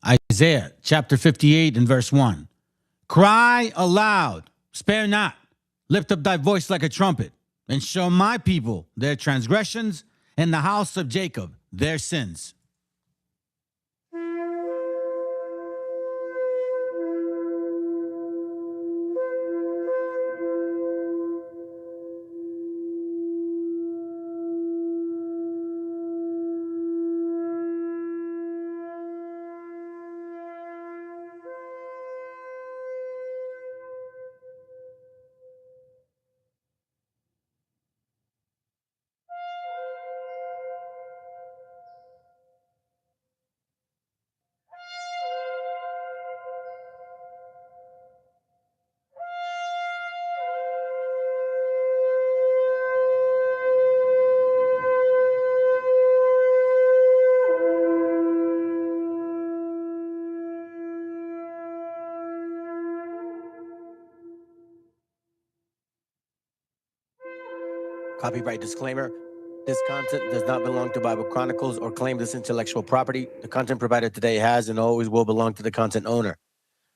Isaiah chapter 58 and verse 1. Cry aloud, spare not, lift up thy voice like a trumpet, and show my people their transgressions, and the house of Jacob their sins. Copyright disclaimer. This content does not belong to Bible Chronicles or claim this intellectual property. The content provided today has and always will belong to the content owner.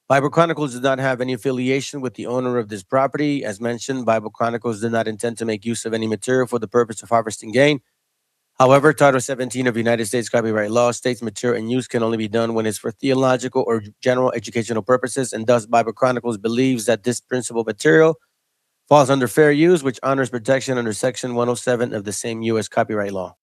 Bible Chronicles does not have any affiliation with the owner of this property. As mentioned, Bible Chronicles did not intend to make use of any material for the purpose of harvesting gain. However, Title 17 of United States copyright law states material and use can only be done when it's for theological or general educational purposes, and thus Bible Chronicles believes that this principal material falls under fair use, which honors protection under Section 107 of the same U.S. copyright law.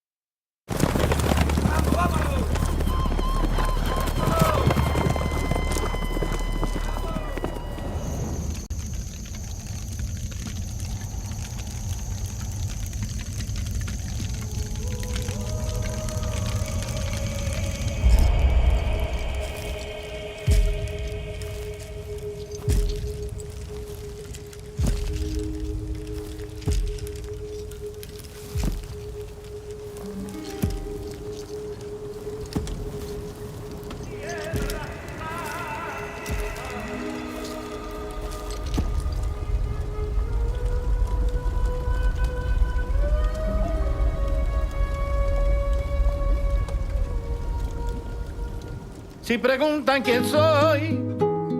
Si preguntan quién soy,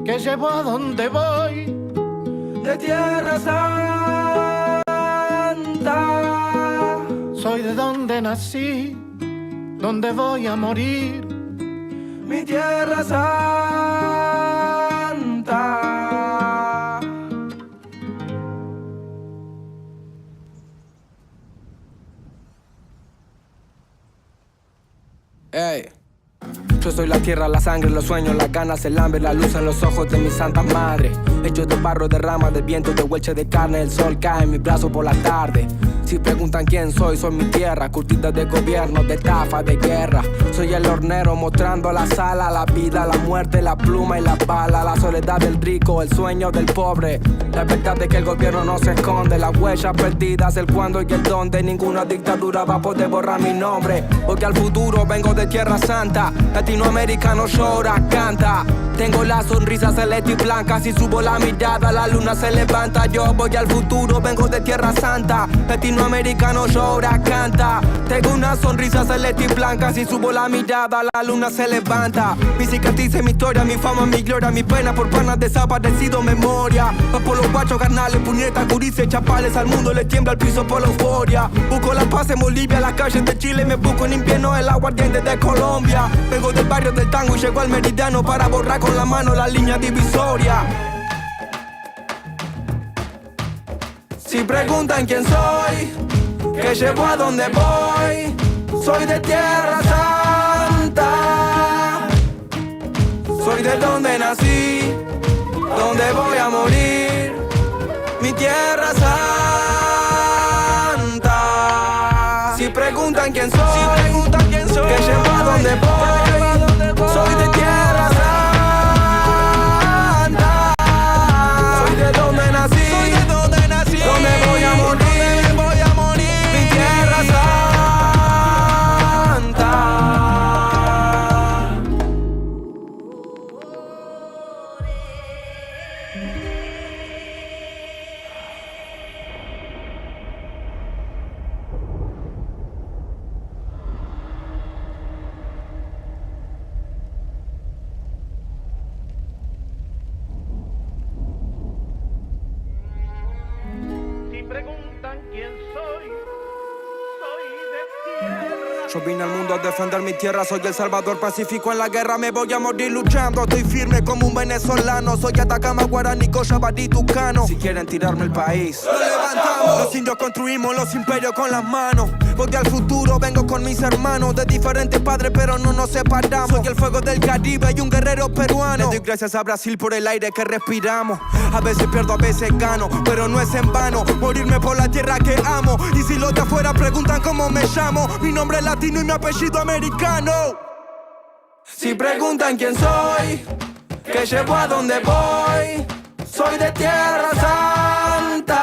qué llevo a dónde voy, de Tierra Santa. Soy de donde nací, donde voy a morir, mi Tierra Santa. Hey. Yo soy la tierra, la sangre, los sueños, las ganas, el hambre, la luz en los ojos de mi santa madre. Hecho de barro, de rama, de viento, de huelche de carne, el sol cae en mi brazo por la tarde. Si preguntan quién soy mi tierra, curtida de gobierno, de estafa, de guerra. Soy el hornero mostrando la sala, la vida, la muerte, la pluma y la bala. La soledad del rico, el sueño del pobre. La verdad es que el gobierno no se esconde. Las huellas perdidas, el cuándo y el dónde. Ninguna dictadura va a poder borrar mi nombre. Porque al futuro vengo de Tierra Santa. Latinoamericano llora, canta. Tengo la sonrisa celeste y blanca. Si subo la mirada, la luna se levanta. Yo voy al futuro, vengo de Tierra Santa. Latinoamericano llora, canta. Tengo una sonrisa celeste y blanca. Si subo la mirada, la luna se levanta. Mi cicatriz, mi historia, mi fama, mi gloria. Mi pena por panas desaparecido, memoria. Va por los guachos, carnales, puñetas, gurises, chapales. Al mundo le tiembla el piso por la euforia. Busco la paz en Bolivia, las calles de Chile. Me busco en invierno el aguardiente de Colombia. Vengo del barrio del tango y llego al meridiano para borrar con la mano la línea divisoria. Si preguntan quién soy, qué llevo a dónde voy, soy de Tierra Santa. Soy de donde nací, donde voy a morir, mi Tierra Santa. Si preguntan quién soy, qué llevo a dónde voy, soy de Tierra Santa. Soy de donde nací, donde voy a morir, mi Tierra Santa. Yo vine al mundo a defender mi tierra, soy el salvador pacífico en la guerra, me voy a morir luchando. Estoy firme como un venezolano, soy Atacama, Guaraní, Cochabamba, Tucano. Si quieren tirarme el país, lo levantamos. Los indios construimos los imperios con las manos. Voy al futuro, vengo con mis hermanos, de diferentes padres pero no nos separamos. Soy el fuego del Caribe y un guerrero peruano. Le doy gracias a Brasil por el aire que respiramos. A veces pierdo, a veces gano, pero no es en vano morirme por la tierra que amo. Y si los de afuera preguntan cómo me llamo, mi nombre es latino y mi apellido americano. Si preguntan quién soy, qué llevo, a dónde voy, soy de Tierra Santa.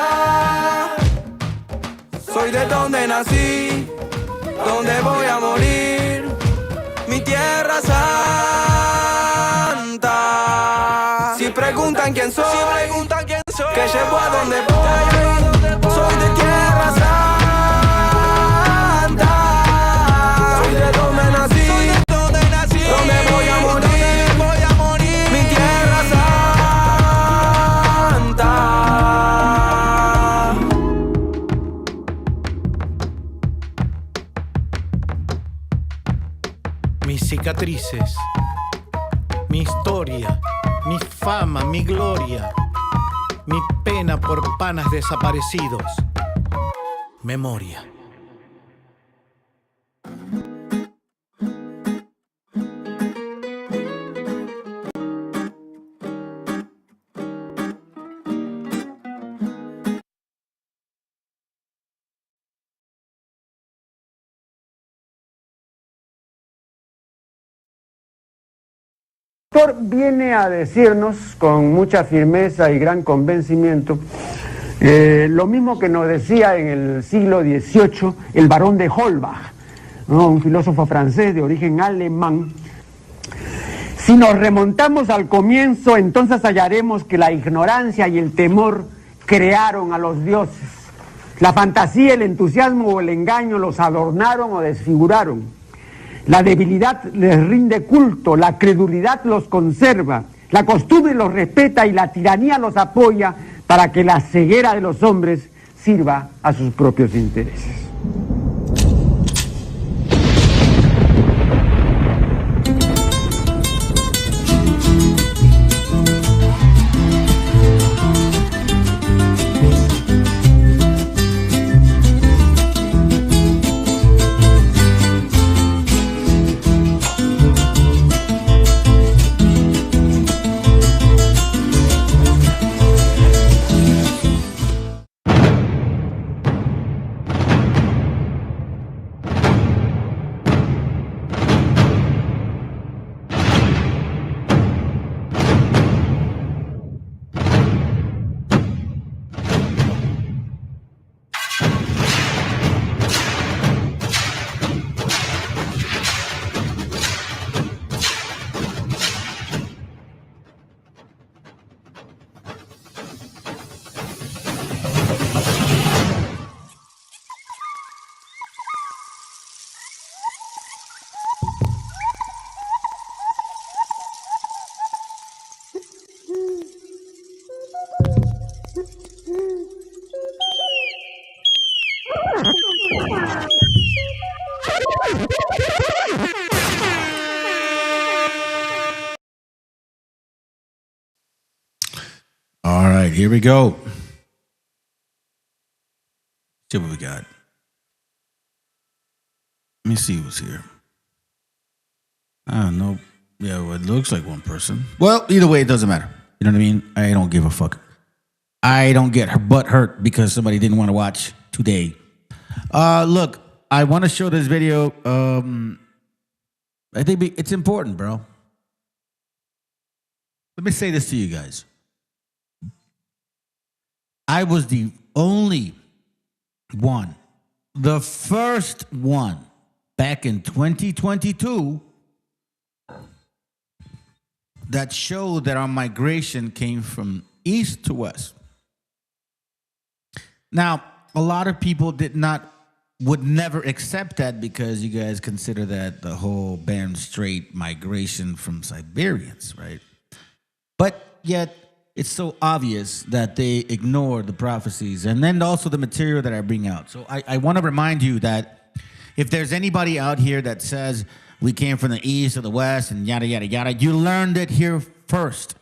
Soy de donde nací, donde voy a morir, mi Tierra Santa. Si preguntan quién soy, qué llevo, a dónde voy, soy de Tierra Santa. Soy de donde nací, donde voy a morir, mi Tierra Santa. Mis cicatrices, mi historia, mi fama, mi gloria, mi pena por panas desaparecidos, memoria. El autor viene a decirnos con mucha firmeza y gran convencimiento lo mismo que nos decía en el siglo XVIII el barón de Holbach, ¿no? Un filósofo francés de origen alemán. Si nos remontamos al comienzo, entonces hallaremos que la ignorancia y el temor crearon a los dioses. La fantasía, el entusiasmo o el engaño los adornaron o desfiguraron. La debilidad les rinde culto, la credulidad los conserva, la costumbre los respeta y la tiranía los apoya para que la ceguera de los hombres sirva a sus propios intereses. All right, here we go. See what we got. Let me see what's here. I don't know. Yeah, well, it looks like one person. Well, either way, it doesn't matter. You know what I mean? I don't give a fuck. I don't get her butt hurt because somebody didn't want to watch today. Look, I want to show this video. I think it's important, bro. Let me say this to you guys. I was the only one, the first one back in 2022 that showed that our migration came from east to west. Now, a lot of people would never accept that because you guys consider that the whole Bering Strait migration from Siberians, right? But yet, it's so obvious that they ignore the prophecies and then also the material that I bring out. So I want to remind you that If there's anybody out here that says we came from the east or the west and yada, yada, yada, you learned it here first.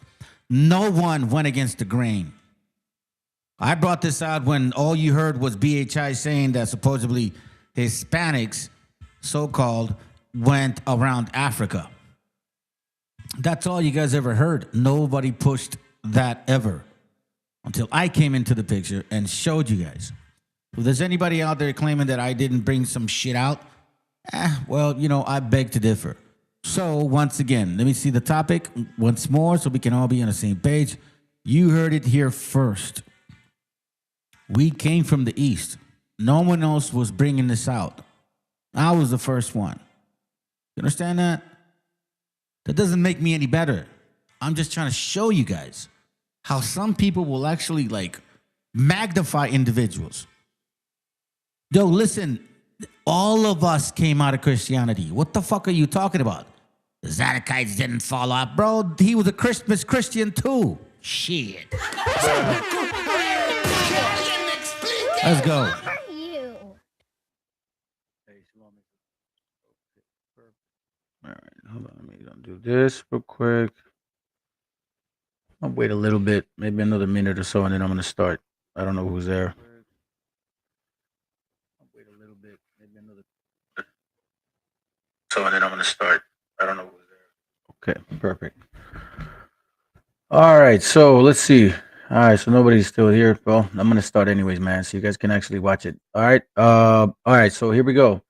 No one went against the grain. I brought this out when all you heard was BHI saying that supposedly Hispanics, so-called, went around Africa. That's all you guys ever heard. Nobody pushed that ever until I came into the picture and showed you guys. If there's anybody out there claiming that I didn't bring some shit out, well, you know, I beg to differ. So once again, let me see the topic once more so we can all be on the same page. You heard it here first. We came from the east. No one else was bringing this out. I was the first one. You understand that? That doesn't make me any better. I'm just trying to show you guys how some people will actually like magnify individuals. Yo, listen, all of us came out of Christianity. What the fuck are you talking about? The Zadokites didn't fall off. Bro, he was a Christmas Christian too. Shit. Let's go. Who are you? All right, hold on. Let me do this real quick. I'll wait a little bit, maybe another minute or so, and then I'm going to start. I don't know who's there. I'll wait a little bit, maybe another. So, and then I'm going to start. I don't know who's there. Okay, perfect. All right, so let's see. All right, so nobody's still here. Well, I'm going to start anyways, man, so you guys can actually watch it. All right. All right, so here we go.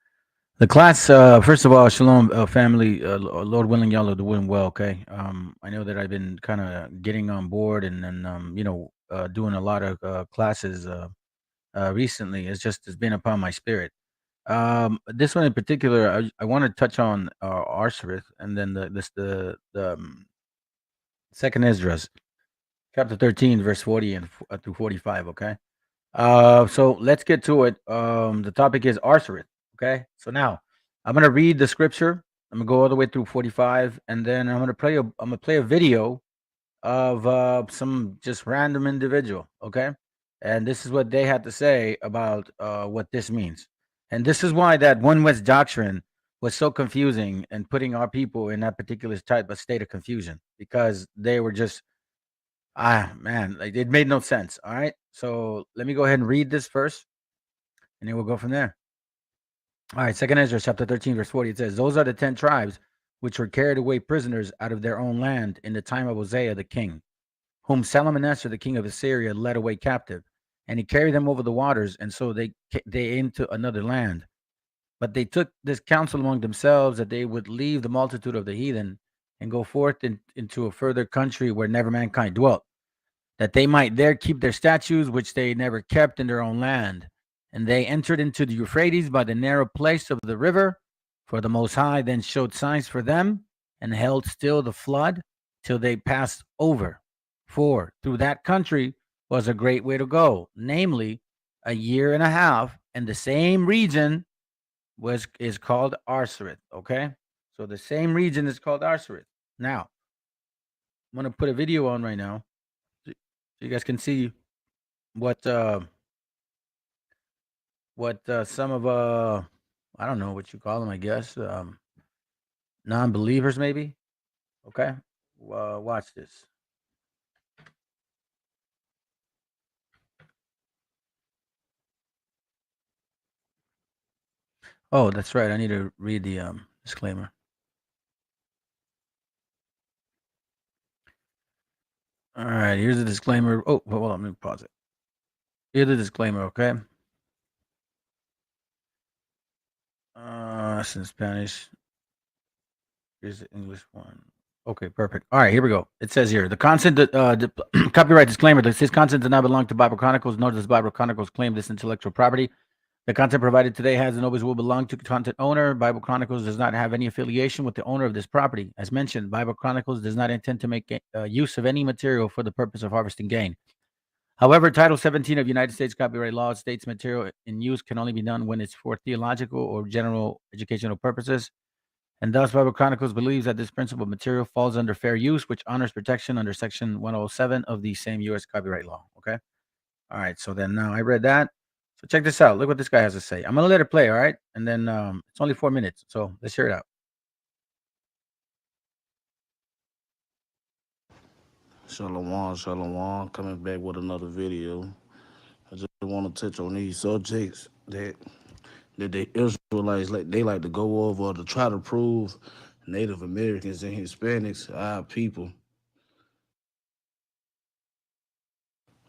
The class, first of all, shalom, family. Lord willing, y'all are doing well, okay? I know that I've been kind of getting on board and then, you know, doing a lot of classes recently. It's been upon my spirit. This one in particular, I want to touch on Arsarith and then the second Esdras, chapter 13, verse 40 and through 45, okay? So let's get to it. The topic is Arsarith. Okay, so now I'm gonna read the scripture. I'm gonna go all the way through 45, and then I'm gonna play a video of some just random individual. Okay, and this is what they had to say about what this means, and this is why that One West doctrine was so confusing and putting our people in that particular type of state of confusion because they were just man, like it made no sense. All right, so let me go ahead and read this first, and then we'll go from there. All right, Second Ezra chapter 13, verse 40, it says, those are the 10 tribes which were carried away prisoners out of their own land in the time of Hosea the king, whom Salmanassar the king of Assyria led away captive, and he carried them over the waters, and so they into another land. But they took this counsel among themselves that they would leave the multitude of the heathen and go forth into a further country where never mankind dwelt, that they might there keep their statutes which they never kept in their own land. And they entered into the Euphrates by the narrow place of the river, for the Most High then showed signs for them, and held still the flood till they passed over. For through that country was a great way to go, namely a year and a half, and the same region is called Arsarith. Okay, so the same region is called Arsarith. Now, I'm gonna put a video on right now, so you guys can see what some of I don't know what you call them, I guess non-believers maybe. Okay, watch this. Oh, that's right, I need to read the disclaimer. All right, here's the disclaimer. Oh, hold on, let me pause it. Here's the disclaimer, okay? It's in Spanish. Here's the English one. Okay, perfect. All right, here we go. It says here, the content, the copyright disclaimer, this content does not belong to Bible Chronicles, nor does Bible Chronicles claim this intellectual property. The content provided today has and always will belong to the content owner. Bible Chronicles does not have any affiliation with the owner of this property. As mentioned, Bible Chronicles does not intend to make use of any material for the purpose of harvesting gain. However, Title 17 of United States copyright law states material in use can only be done when it's for theological or general educational purposes. And thus, Bible Chronicles believes that this principle of material falls under fair use, which honors protection under Section 107 of the same U.S. copyright law. Okay. All right. So then now I read that. So check this out. Look what this guy has to say. I'm gonna let it play, all right? And then it's only 4 minutes, so let's hear it out. Shalom, coming back with another video. I just want to touch on these subjects that the Israelites like to go over to try to prove Native Americans and Hispanics our people.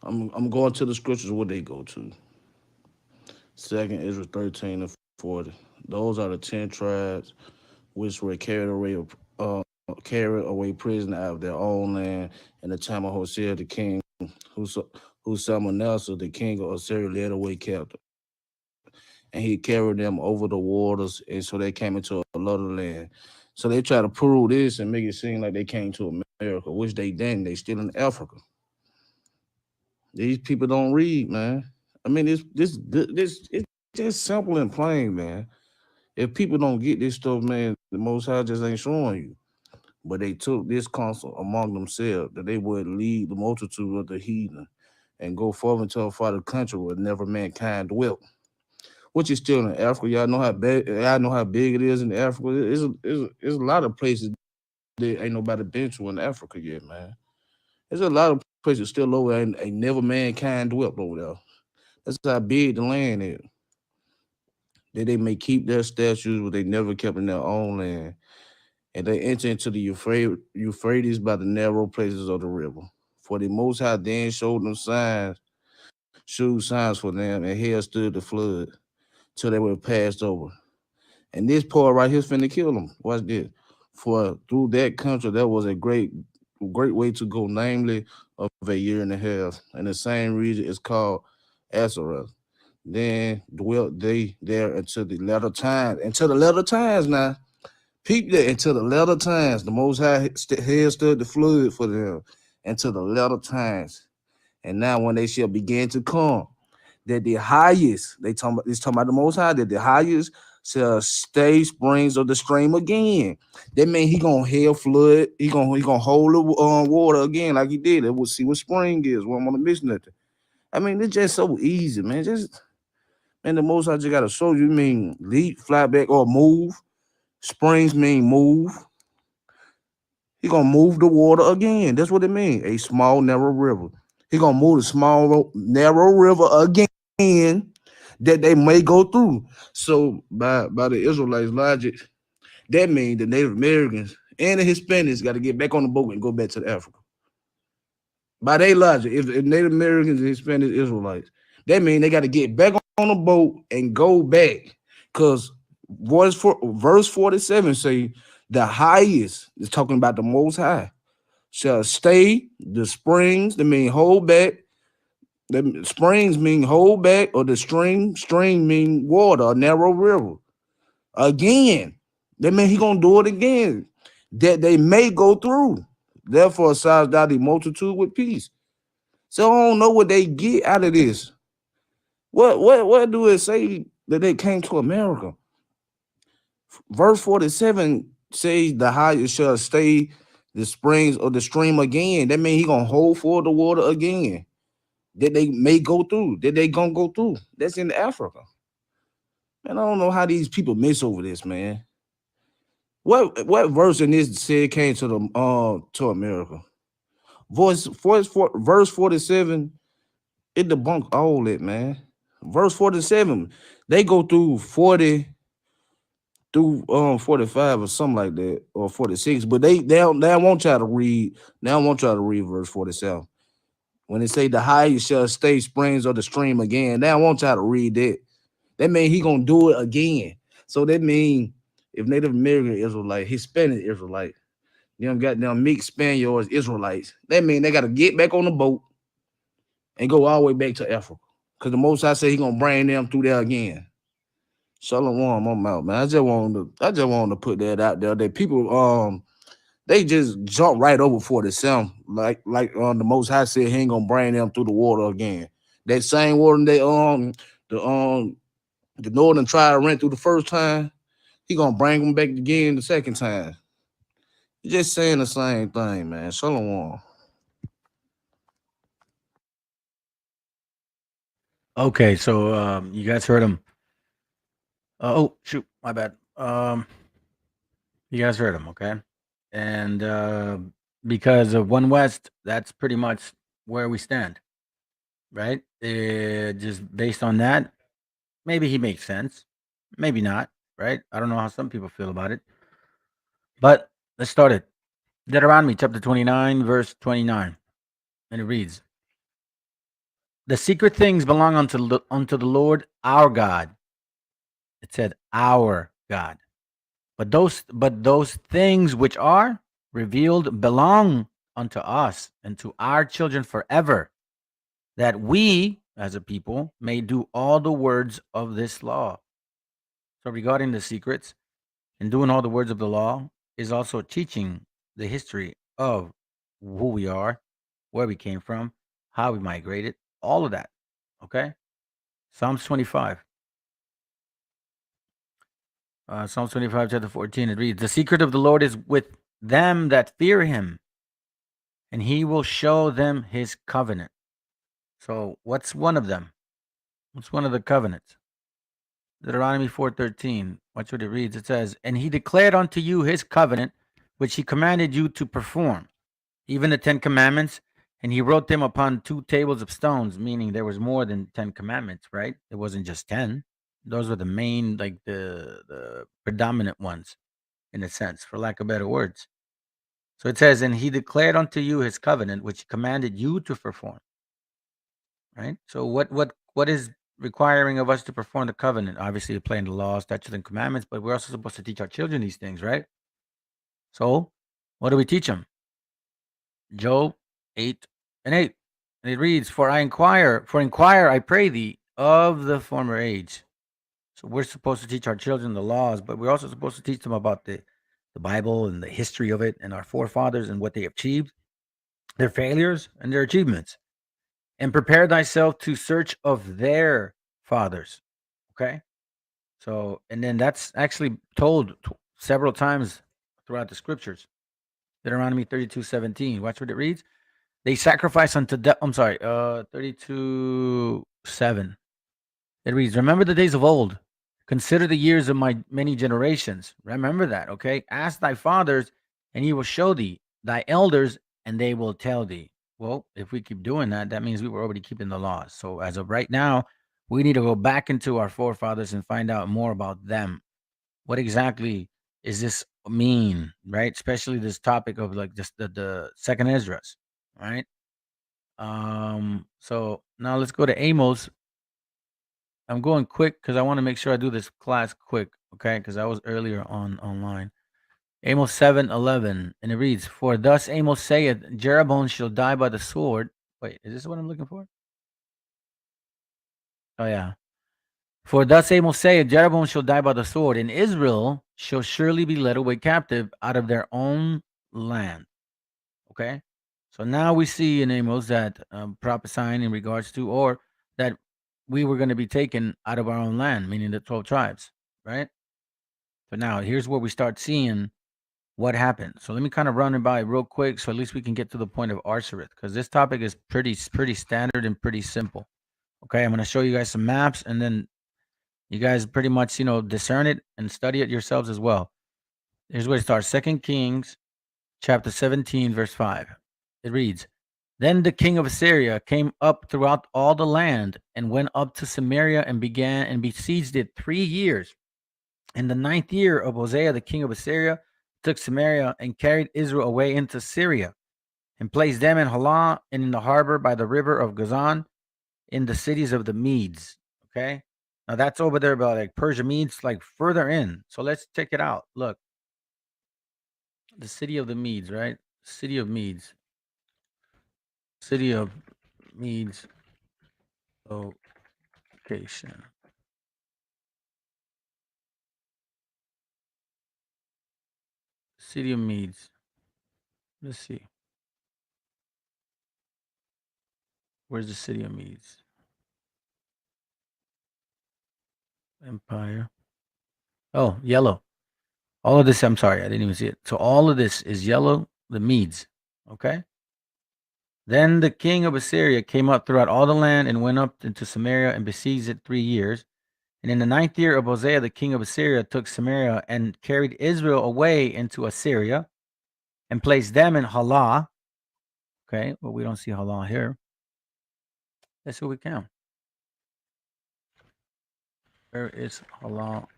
I'm going to the scriptures where they go to. 2nd Israel 13 and 40. Those are the 10 tribes which were carried away prisoner out of their own land in the time of Hosea the king, who Salmonelsa, the king of Assyria, led away captive. And he carried them over the waters, and so they came into a lot of land. So they try to prove this and make it seem like they came to America, which they didn't. They still in Africa. These people don't read, man. I mean, it's just simple and plain, man. If people don't get this stuff, man, the Most High just ain't showing you. But they took this counsel among themselves that they would lead the multitude of the heathen and go forth into a far country where never mankind dwelt, which is still in Africa. Y'all know how big it is in Africa. It's a lot of places that ain't nobody been to in Africa yet, man. There's a lot of places still over there ain't never mankind dwelt over there. That's how big the land is. That they may keep their statues, but they never kept in their own land. And they enter into the Euphrates by the narrow places of the river. For the Most High then showed signs for them, and hell stood the flood till they were passed over. And this part right here is finna kill them. Watch this. For through that country, there was a great way to go, namely of a year and a half. And the same region is called Azareth. Then dwelt they there until the latter times. Until the latter times now. Peep that until the latter times. The Most High hell stood the flood for them until the latter times. And now when they shall begin to come, that the highest, it's talking about the Most High, that the highest shall stay springs of the stream again. That means he gonna hell flood, he gonna hold the water again like he did. And we'll see what spring is. We don't want to miss nothing. I mean, it's just so easy, man. And the Most High just gotta show you. Mean leap, fly back, or move. Springs mean move. He gonna move the water again. That's what it means. A small, narrow river. He gonna move the small, narrow river again that they may go through. So by the Israelites' logic, that means the Native Americans and the Hispanics got to get back on the boat and go back to Africa. By their logic, if Native Americans and Hispanic Israelites, that means they got to get back on the boat and go back. Because verse 47 say the highest is talking about the Most High shall stay the springs. That mean hold back. The springs mean hold back, or the stream mean water, a narrow river. Again, that mean he gonna do it again. That they may go through. Therefore, size thou the multitude with peace. So I don't know what they get out of this. What do it say that they came to America? Verse 47 says the highest shall stay the springs of the stream again. That means he gonna hold for the water again. That they may go through. That they gonna go through. That's in Africa. Man, I don't know how these people miss over this, man. What verse in this said came to the to America? Verse 47, it debunked all that, man. Verse 47, they go through 40 through 45 or something like that, or 46, but they don't want y'all to read. They don't want y'all to read verse 47. When they say the highest shall stay springs of the stream again, they don't want y'all to read that. That means he gonna do it again. So that means if Native American Israelite, Hispanic Israelite, them goddamn mixed Spaniards, Israelites, that means they gotta get back on the boat and go all the way back to Africa. Because the Most High say he gonna bring them through there again. Shalom, I'm out, man. I just wanted to put that out there. That people they just jump right over 47. Like the Most High said he ain't gonna bring them through the water again. That same water they the northern tribe ran through the first time, he gonna bring them back again the second time. You're just saying the same thing, man. Shalom. Okay, so you guys heard him. Oh shoot, my bad. You guys heard him, okay? And because of One West, that's pretty much where we stand, right? Just based on that, maybe he makes sense, maybe not, right? I don't know how some people feel about it, but let's start it. Deuteronomy chapter 29, verse 29, and it reads: "The secret things belong unto the Lord our God." It said, "Our God." But those things which are revealed belong unto us and to our children forever, that we as a people may do all the words of this law. So regarding the secrets and doing all the words of the law is also teaching the history of who we are, where we came from, how we migrated, all of that. Okay? Psalms 25. Psalms 25, chapter 14, it reads, "The secret of the Lord is with them that fear him, and he will show them his covenant." So, what's one of them? What's one of the covenants? Deuteronomy 4:13. Watch what it reads. It says, "And he declared unto you his covenant, which he commanded you to perform, even the 10 commandments, and he wrote them upon 2 tables of stones," meaning there was more than 10 commandments, right? It wasn't just 10. Those were the main, like the predominant ones, in a sense, for lack of better words. So it says, "And he declared unto you his covenant, which he commanded you to perform." Right. So what is requiring of us to perform the covenant? Obviously, applying the laws, statutes, and commandments, but we're also supposed to teach our children these things, right? So what do we teach them? Job 8:8, and it reads, "For inquire, I pray thee, of the former age." So we're supposed to teach our children the laws, but we're also supposed to teach them about the Bible and the history of it and our forefathers and what they achieved, their failures and their achievements, and prepare thyself to search of their fathers. Okay. So, and then that's actually told several times throughout the scriptures. Deuteronomy 32:17. Watch what it reads. They sacrifice unto I'm sorry, 32:7. It reads, "Remember the days of old. Consider the years of my many generations." Remember that, okay? "Ask thy fathers, and he will show thee, thy elders, and they will tell thee." Well, if we keep doing that, that means we were already keeping the laws. So as of right now, we need to go back into our forefathers and find out more about them. What exactly is this mean, right? Especially this topic of like just the second Esdras, right? So now let's go to Amos. I'm going quick because I want to make sure I do this class quick, okay? Because I was earlier online. Amos 7:11, and it reads, "For thus Amos saith, Jeroboam shall die by the sword." Wait, is this what I'm looking for? Oh yeah. "For thus Amos saith, Jeroboam shall die by the sword, and Israel shall surely be led away captive out of their own land." Okay, so now we see in Amos that prophesying in regards to, or that we were going to be taken out of our own land, meaning the 12 tribes, right? So now here's where we start seeing what happened. So let me kind of run it by real quick, so at least we can get to the point of Arsareth, because this topic is pretty standard and pretty simple. Okay, I'm going to show you guys some maps, and then you guys pretty much discern it and study it yourselves as well. Here's where it starts. 2 Kings chapter 17, verse 5. It reads, "Then the king of Assyria came up throughout all the land and went up to Samaria and began and besieged it 3 years. In the 9th year of Hosea, the king of Assyria took Samaria and carried Israel away into Syria and placed them in Halah and in the harbor by the river of Gazan in the cities of the Medes." Okay. Now that's over there about like Persia Medes, like further in. So let's check it out. Look, the city of the Medes, right? City of Medes. City of Medes location. City of Medes. Let's see. Where's the city of Medes? Empire. Oh, yellow. All of this, I'm sorry, I didn't even see it. So all of this is yellow, the Medes. Okay. Then the king of Assyria came up throughout all the land and went up into Samaria and besieged it 3 years. And in the 9th year of Hosea, the king of Assyria took Samaria and carried Israel away into Assyria and placed them in Halah. Okay, well, we don't see Halah here. Let's see what we can. Where is Halah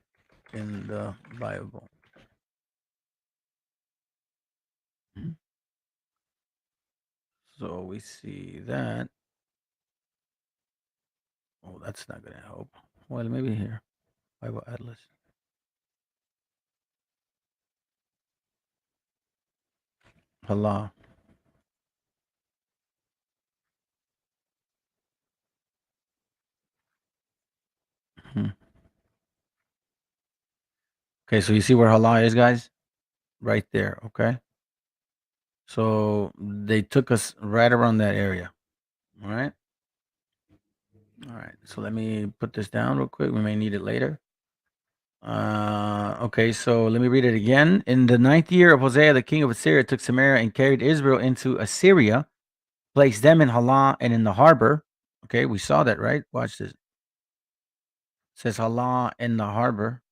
in the Bible? So we see that. Oh, that's not going to help. Well, maybe here. Bible Atlas. Halah. Okay, so you see where Halah is, guys? Right there, okay? So they took us right around that area. All right. All right. So let me put this down real quick. We may need it later. Okay, so let me read it again. In the 9th year of Hosea, the king of Assyria took Samaria and carried Israel into Assyria, placed them in Halah and in the harbor. Okay, we saw that, right? Watch this. It says Halah in the harbor,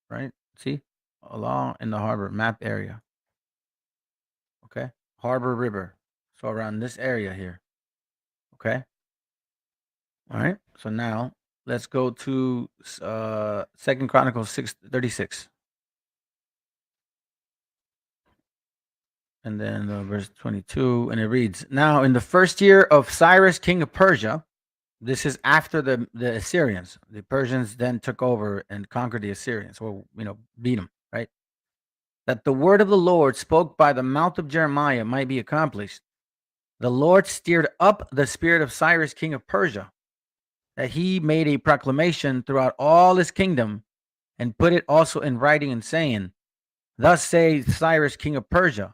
right? See? Halah in the harbor, map area. Okay, harbor river. So around this area here. Okay. All right. So now let's go to 2nd Chronicles 6:36. And then verse 22, and it reads, now in the 1st year of Cyrus, king of Persia, this is after the Assyrians. The Persians then took over and conquered the Assyrians, or, beat them, right? That the word of the Lord spoke by the mouth of Jeremiah might be accomplished. The Lord stirred up the spirit of Cyrus, king of Persia, that he made a proclamation throughout all his kingdom and put it also in writing and saying, thus says Cyrus, king of Persia,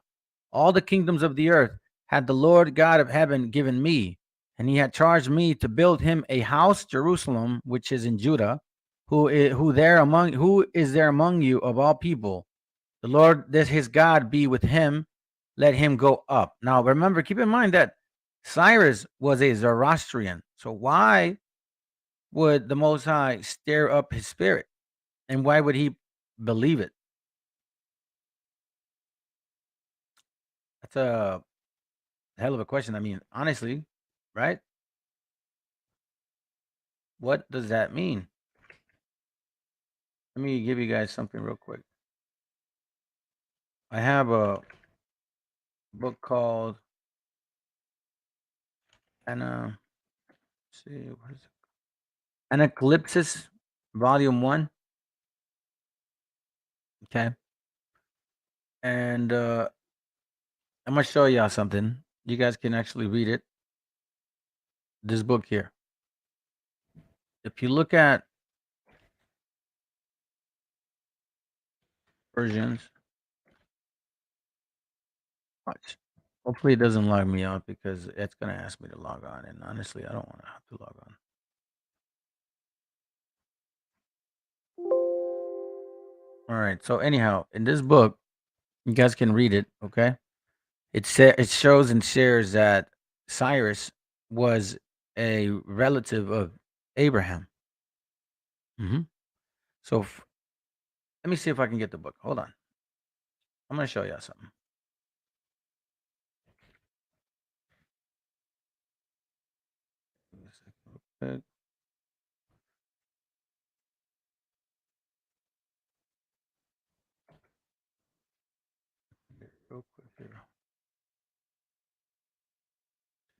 all the kingdoms of the earth had the Lord God of heaven given me, and he had charged me to build him a house, Jerusalem, which is in Judah, who is there among you of all people. The Lord, that his God be with him, let him go up. Now remember, keep in mind that Cyrus was a Zoroastrian. So why would the Most High stir up his spirit? And why would he believe it? That's a hell of a question. I mean, honestly, right? What does that mean? Let me give you guys something real quick. I have a book called Eclipses, Volume 1. Okay. And I'm going to show y'all something. You guys can actually read it. This book here. If you look at versions, watch. Hopefully it doesn't log me out because it's going to ask me to log on. And honestly, I don't want to have to log on. All right. So anyhow, in this book, you guys can read it. Okay. It shows and shares that Cyrus was a relative of Abraham. So let me see if I can get the book. Hold on. I'm going to show you something. Real quick here.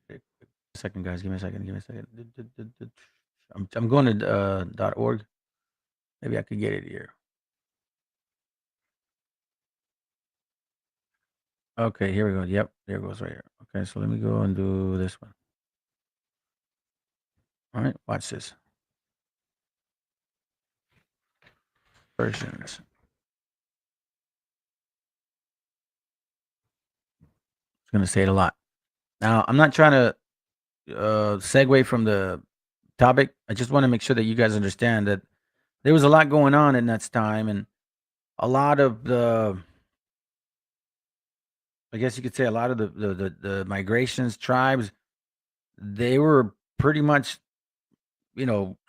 A second, guys. Give me a second. I'm going to .org. Maybe I could get it here. Okay, here we go. Yep, there it goes right here. Okay, so let me go and do this one. All right, watch this. Versions. It's going to say it a lot. Now, I'm not trying to segue from the topic. I just want to make sure that you guys understand that there was a lot going on in that time, and a lot of the I guess you could say a lot of the migrations, tribes, they were pretty much,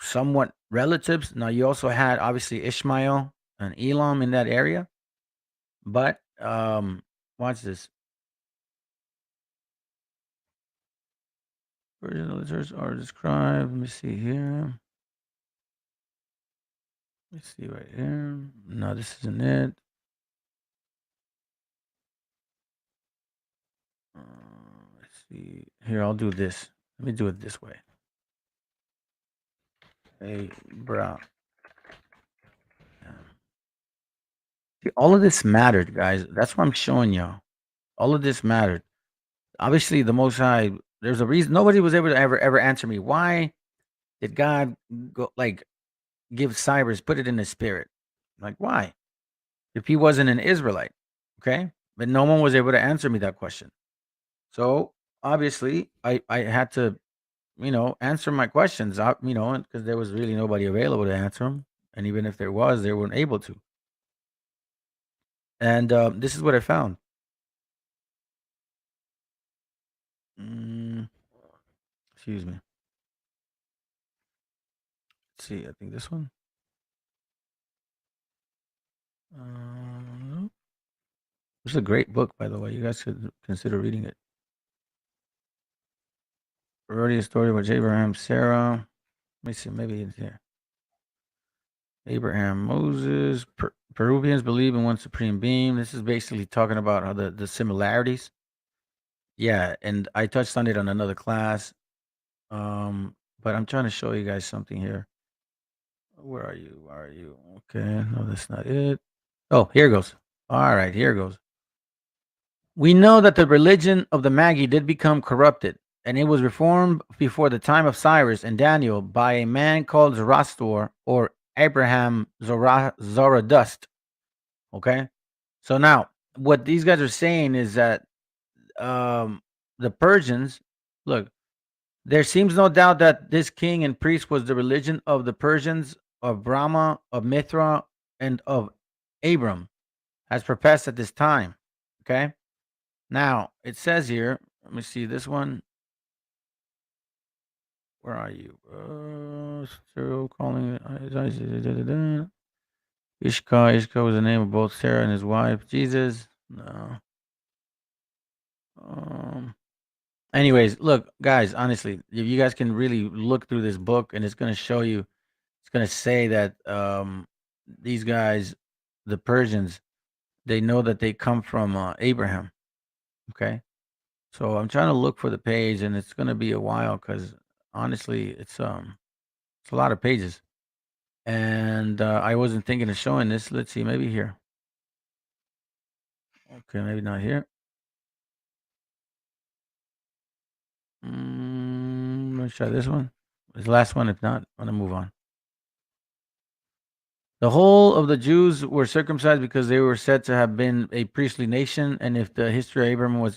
somewhat relatives. Now you also had obviously Ishmael and Elam in that area, but watch this. Virgin villagers are described. Let me see here. Let's see right here. No, this isn't it. Let's see. Here, I'll do this. Let me do it this way. Hey, bro. See, all of this mattered, guys. That's what I'm showing y'all. All of this mattered. Obviously, the Most High. There's a reason nobody was able to ever answer me. Why did God go give Cyrus, put it in his spirit? Like, why? If he wasn't an Israelite, okay? But no one was able to answer me that question. So obviously, I had to, answer my questions, because there was really nobody available to answer them, and even if there was, they weren't able to. And this is what I found. Excuse me. Let's see. I think this one. This is a great book, by the way. You guys should consider reading it. Already a story about Abraham, Sarah. Let me see. Maybe it's here. Abraham, Moses. Peruvians believe in one supreme being. This is basically talking about how the similarities. Yeah, and I touched on it on another class. But I'm trying to show you guys something here. Where are you? Where are you? Okay, no, that's not it. Oh, here goes. All right, here goes. We know that the religion of the Magi did become corrupted, and it was reformed before the time of Cyrus and Daniel by a man called Zoroaster or Abraham Zoroaster. Okay, so now what these guys are saying is that the Persians, look, there seems no doubt that this king and priest was the religion of the Persians, of Brahma, of Mithra, and of Abram, as professed at this time. Okay. Now it says here, let me see this one. Where are you? Serial calling Ishka. Ishka was the name of both Sarah and his wife. Jesus. No. Anyways, look, guys, honestly, if you guys can really look through this book, and it's going to show you, it's going to say that these guys, the Persians, they know that they come from Abraham. Okay. So I'm trying to look for the page, and it's going to be a while because honestly, it's a lot of pages, and I wasn't thinking of showing this. Let's see, maybe here. Okay, maybe not here. Let's try this one. This the last one. If not, I'm gonna move on. The whole of the Jews were circumcised because they were said to have been a priestly nation, and if the history of Abraham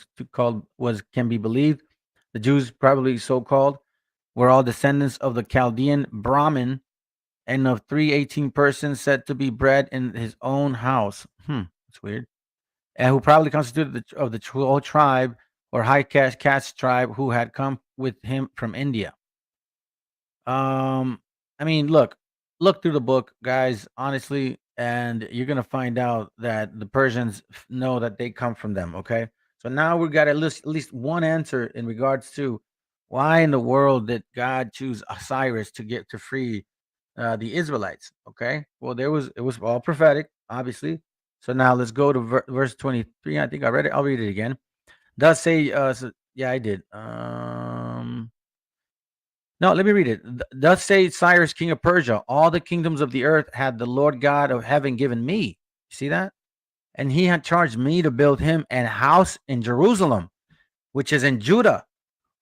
can be believed, the Jews, probably so called, were all descendants of the Chaldean Brahmin, and of 318 persons said to be bred in his own house. That's weird. And who probably constituted the whole tribe or high caste tribe who had come with him from India. I mean, look through the book, guys, honestly, and you're gonna find out that the Persians know that they come from them. Okay, so now we've got at least one answer in regards to why in the world did God choose Cyrus to free the Israelites. Okay, well, it was all prophetic, obviously. So now let's go to verse 23. I think I read it. I'll read it again. Does say, yeah, I did. No, let me read it. Thus say Cyrus, king of Persia, all the kingdoms of the earth had the Lord God of heaven given me. You see that? And he had charged me to build him an house in Jerusalem, which is in Judah.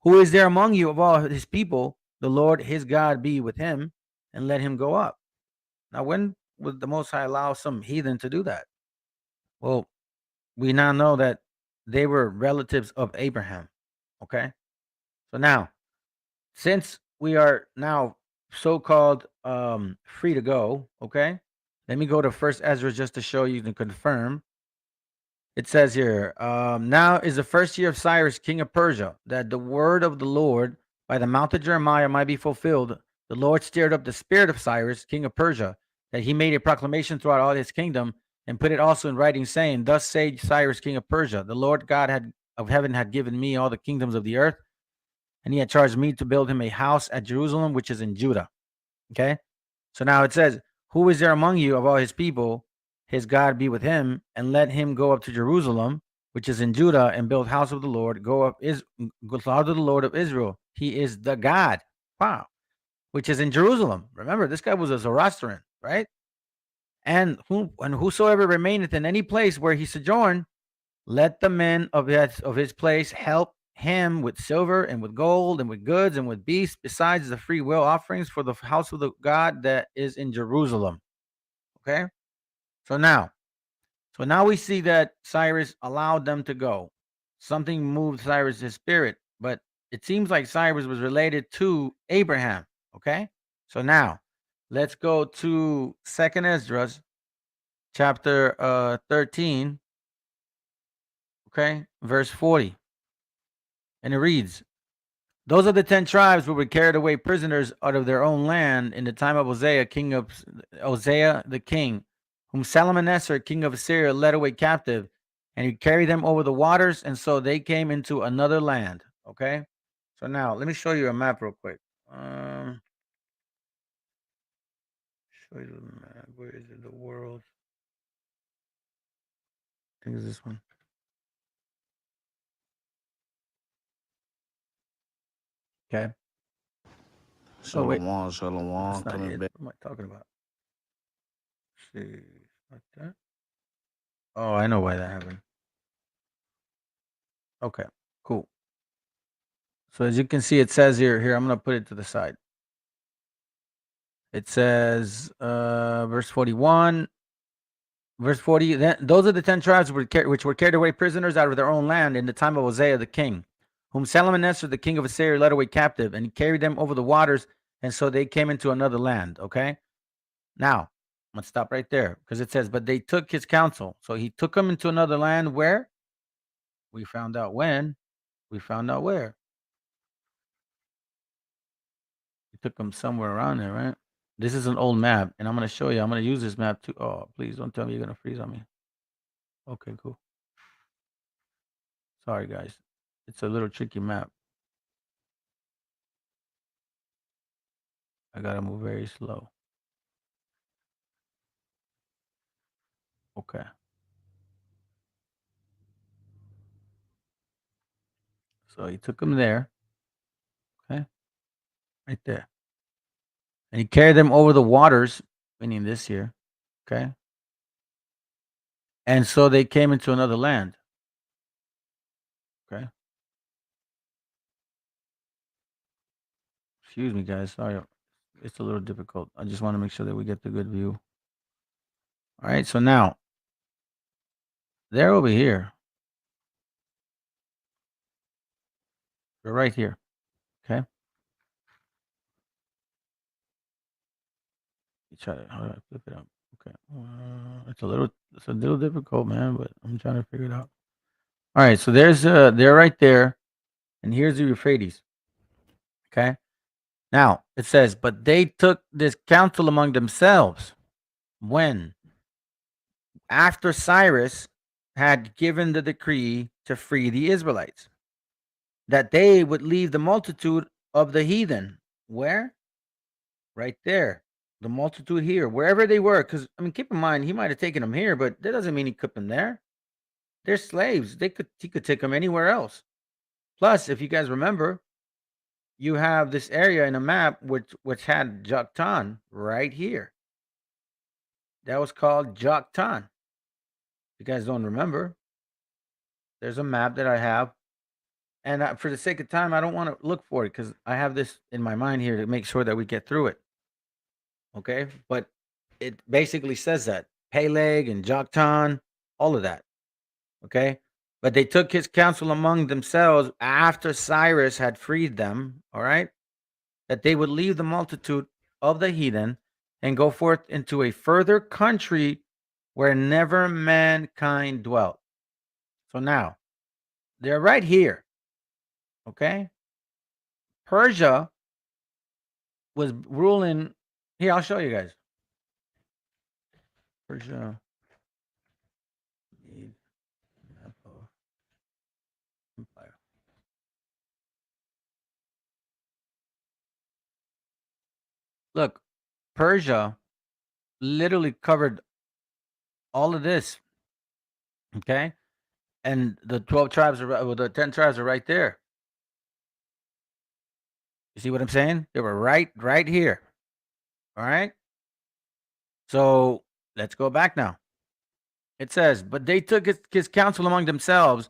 Who is there among you of all his people? The Lord his God be with him, and let him go up. Now, when would the Most High allow some heathen to do that? Well, we now know that they were relatives of Abraham. Okay? So now, since we are now so-called free to go, okay? Let me go to First Ezra just to show you and confirm. It says here, now is the first year of Cyrus, king of Persia, that the word of the Lord by the mouth of Jeremiah might be fulfilled. The Lord stirred up the spirit of Cyrus, king of Persia, that he made a proclamation throughout all his kingdom and put it also in writing, saying, thus said Cyrus, king of Persia, the Lord God of heaven had given me all the kingdoms of the earth, and he had charged me to build him a house at Jerusalem, which is in Judah. Okay? So now it says, who is there among you of all his people? His God be with him, and let him go up to Jerusalem, which is in Judah, and build house of the Lord. Go out to the Lord of Israel. He is the God. Wow. Which is in Jerusalem. Remember, this guy was a Zoroastrian, right? And whosoever remaineth in any place where he sojourned, let the men of his place help him with silver and with gold and with goods and with beasts, besides the free will offerings for the house of the God that is in Jerusalem. Okay? So now we see that Cyrus allowed them to go. Something moved Cyrus' spirit, but it seems like Cyrus was related to Abraham. Okay? So now let's go to 2nd Esdras, chapter 13. Okay, verse 40. And it reads, those are the 10 tribes who were carried away prisoners out of their own land in the time of Hosea the king, whom Salmanassar, king of Assyria, led away captive, and he carried them over the waters, and so they came into another land. Okay, so now let me show you a map real quick. Show you the map. Where is it? The world. I think it's this one. Okay. Shalom, That's not coming it. back. What am I talking about? Let's see, like that. Oh, I know why that happened. Okay, cool. So as you can see, it says here, I'm going to put it to the side. It says, verse 41, verse 40, those are the 10 tribes which were carried away prisoners out of their own land in the time of Hosea the king, whom Salmanassar, the king of Assyria, led away captive, and he carried them over the waters, and so they came into another land. Okay? Now, I'm going to stop right there, because it says, but they took his counsel. So he took them into another land where? We found out when. We found out where. He took them somewhere around there, right? This is an old map, and I'm going to show you. I'm going to use this map too. Oh, please don't tell me you're going to freeze on me. Okay, cool. Sorry, guys. It's a little tricky map. I got to move very slow. Okay. So he took them there. Okay. Right there. And he carried them over the waters, meaning this here. Okay. And so they came into another land. Okay. Excuse me, guys. Sorry. It's a little difficult. I just want to make sure that we get the good view. All right. So now, they're over here. They're right here. Okay. Try to, how do I flip it up? Okay. It's a little difficult, man, but I'm trying to figure it out. All right. So they're right there. And here's the Euphrates. Okay. Now it says, but they took this counsel among themselves when? After Cyrus had given the decree to free the Israelites, that they would leave the multitude of the heathen. Where? Right there. The multitude here, wherever they were. Because, I mean, keep in mind, he might have taken them here, but that doesn't mean he kept them there. They're slaves. He could take them anywhere else. Plus, if you guys remember, you have this area in a map which had Joktan right here. That was called Joktan. If you guys don't remember, there's a map that I have. And for the sake of time, I don't want to look for it because I have this in my mind here to make sure that we get through it. Okay? But it basically says that. Peleg and Joktan, all of that. Okay? But they took his counsel among themselves after Cyrus had freed them, all right? That they would leave the multitude of the heathen and go forth into a further country where never mankind dwelt. So now they're right here. Okay. Persia was ruling. Here, I'll show you guys. Persia. Empire. Look, Persia literally covered all of this. Okay. And the 12 tribes are, well, the 10 tribes are right there. You see what I'm saying? They were right here. All right. So let's go back now. It says, but they took his counsel among themselves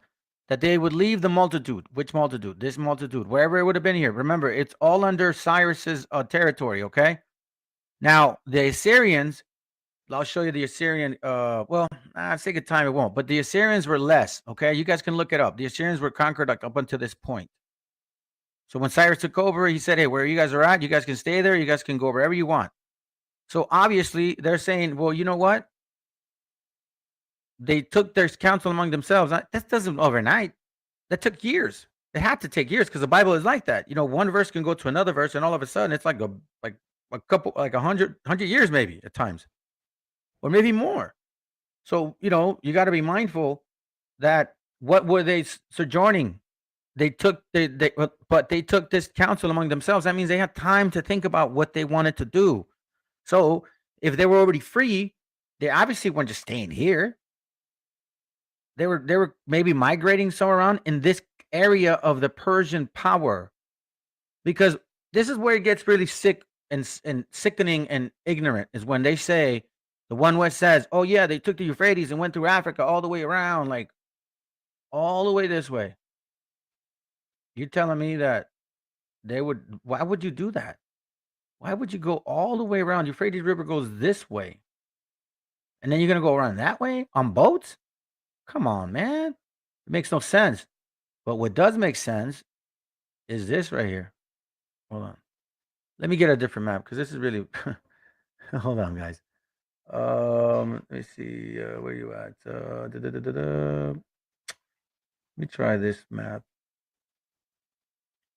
that they would leave the multitude. Which multitude? This multitude, wherever it would have been here. Remember, it's all under Cyrus's territory. Okay. Now the Assyrians, I'll show you the Assyrian. Well, I think at time it won't, but the Assyrians were less. Okay, you guys can look it up. The Assyrians were conquered up until this point. So when Cyrus took over, he said, "Hey, where you guys are at, you guys can stay there. You guys can go wherever you want." So obviously, they're saying, "Well, you know what? They took their counsel among themselves. That doesn't overnight. That took years. It had to take years because the Bible is like that. You know, one verse can go to another verse, and all of a sudden, it's like a couple, like 100 years maybe at times, or maybe more. So, you know, you got to be mindful that what were they sojourning? They took but they took this counsel among themselves. That means they had time to think about what they wanted to do. So, if they were already free, they obviously weren't just staying here. They were maybe migrating somewhere around in this area of the Persian power, because this is where it gets really sick and sickening and ignorant, is when they say, the one where says, "Oh yeah, they took the Euphrates and went through Africa all the way around, like all the way this way." You're telling me that they would? Why would you do that? Why would you go all the way around? Euphrates River goes this way, and then you're gonna go around that way on boats? Come on, man. It makes no sense. But what does make sense is this right here. Hold on. Let me get a different map because this is really. Hold on, guys. Let me see. Where you at? Let me try this map.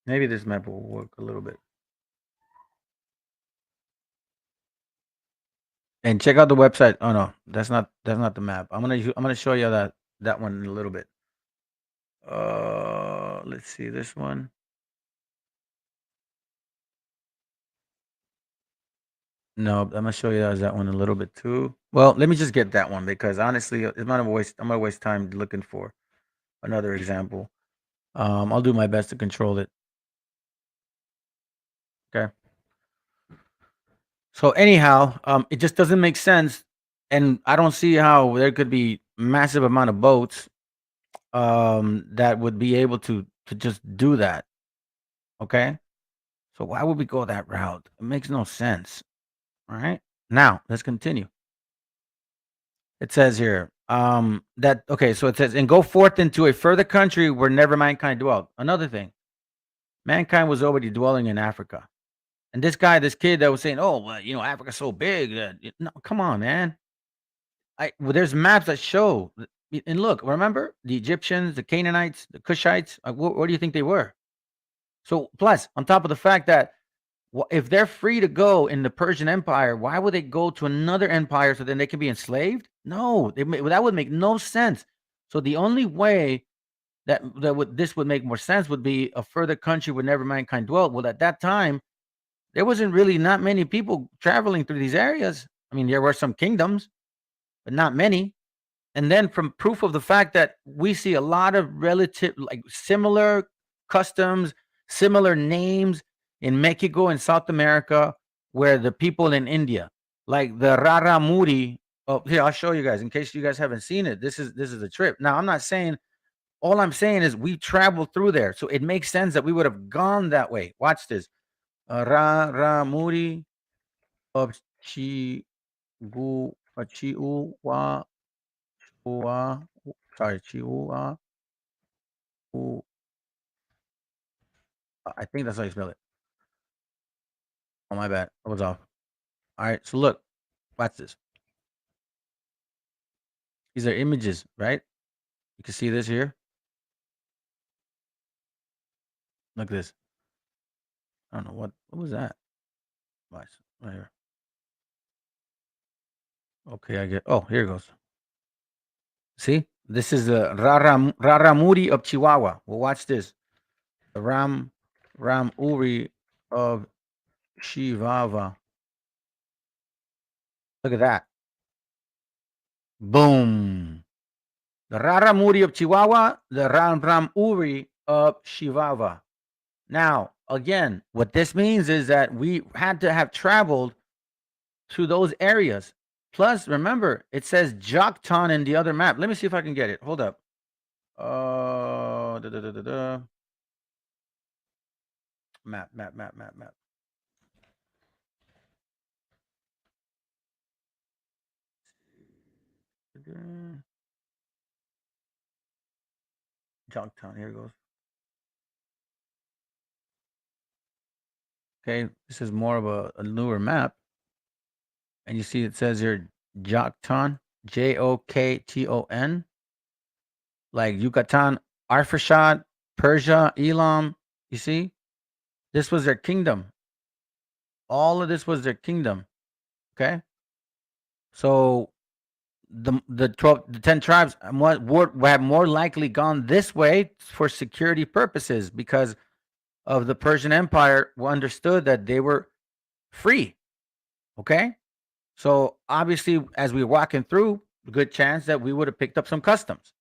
Maybe this map will work a little bit. And check out the website. Oh no, that's not the map. I'm gonna show you that one in a little bit. Let's see this one. No, I'm gonna show you that one a little bit too. Well, let me just get that one because honestly, I'm gonna waste time looking for another example. I'll do my best to control it. Okay. So anyhow, it just doesn't make sense, and I don't see how there could be massive amount of boats that would be able to just do that. Okay. So why would we go that route? It makes no sense. All right. Now let's continue. It says here, that okay, so it says, and go forth into a further country where never mankind dwelt. Another thing, mankind was already dwelling in Africa. And this kid that was saying, "Oh, well, you know, Africa's so big that no, come on, man." Well, there's maps that show, and look, remember the Egyptians, the Canaanites, the Cushites. What do you think they were? So, plus, on top of the fact that, if they're free to go in the Persian Empire, why would they go to another empire so then they can be enslaved? No, that would make no sense. So the only way this would make more sense would be a further country where never mankind dwelt. Well, at that time, there wasn't really not many people traveling through these areas. I mean, there were some kingdoms, but not many. And then from proof of the fact that we see a lot of relative, like similar customs, similar names in Mexico and South America, where the people in India, like the Raramuri. Oh, here, I'll show you guys in case you guys haven't seen it. This is a trip. Now, I'm not saying, all I'm saying is we traveled through there. So it makes sense that we would have gone that way. Watch this. Raramuri of Chiu Chiu sorry, Chihuahua. I think that's how you spell it. Oh, my bad. I was off. All right. So look, watch this. These are images, right? You can see this here. Look at this. I don't know what was that. Right here. Okay, I get. Oh, here it goes. See, this is the Raramuri of Chihuahua. Well, watch this. The Ramuri of Chihuahua. Look at that. Boom. The Raramuri of Chihuahua, the Ramuri of Chihuahua. Now, again, what this means is that we had to have traveled to those areas. Plus, remember, it says Joktan in the other map. Let me see if I can get it. Hold up. Map. Joktan, here it goes. Okay, this is more of a newer map. And you see it says here Joktan, Jokton, like Yucatan, Arfashad, Persia, Elam. You see? This was their kingdom. All of this was their kingdom. Okay? So the 10 tribes would have more likely gone this way for security purposes because of the Persian Empire who understood that they were free. Okay? So obviously, as we were walking through, a good chance that we would have picked up some customs.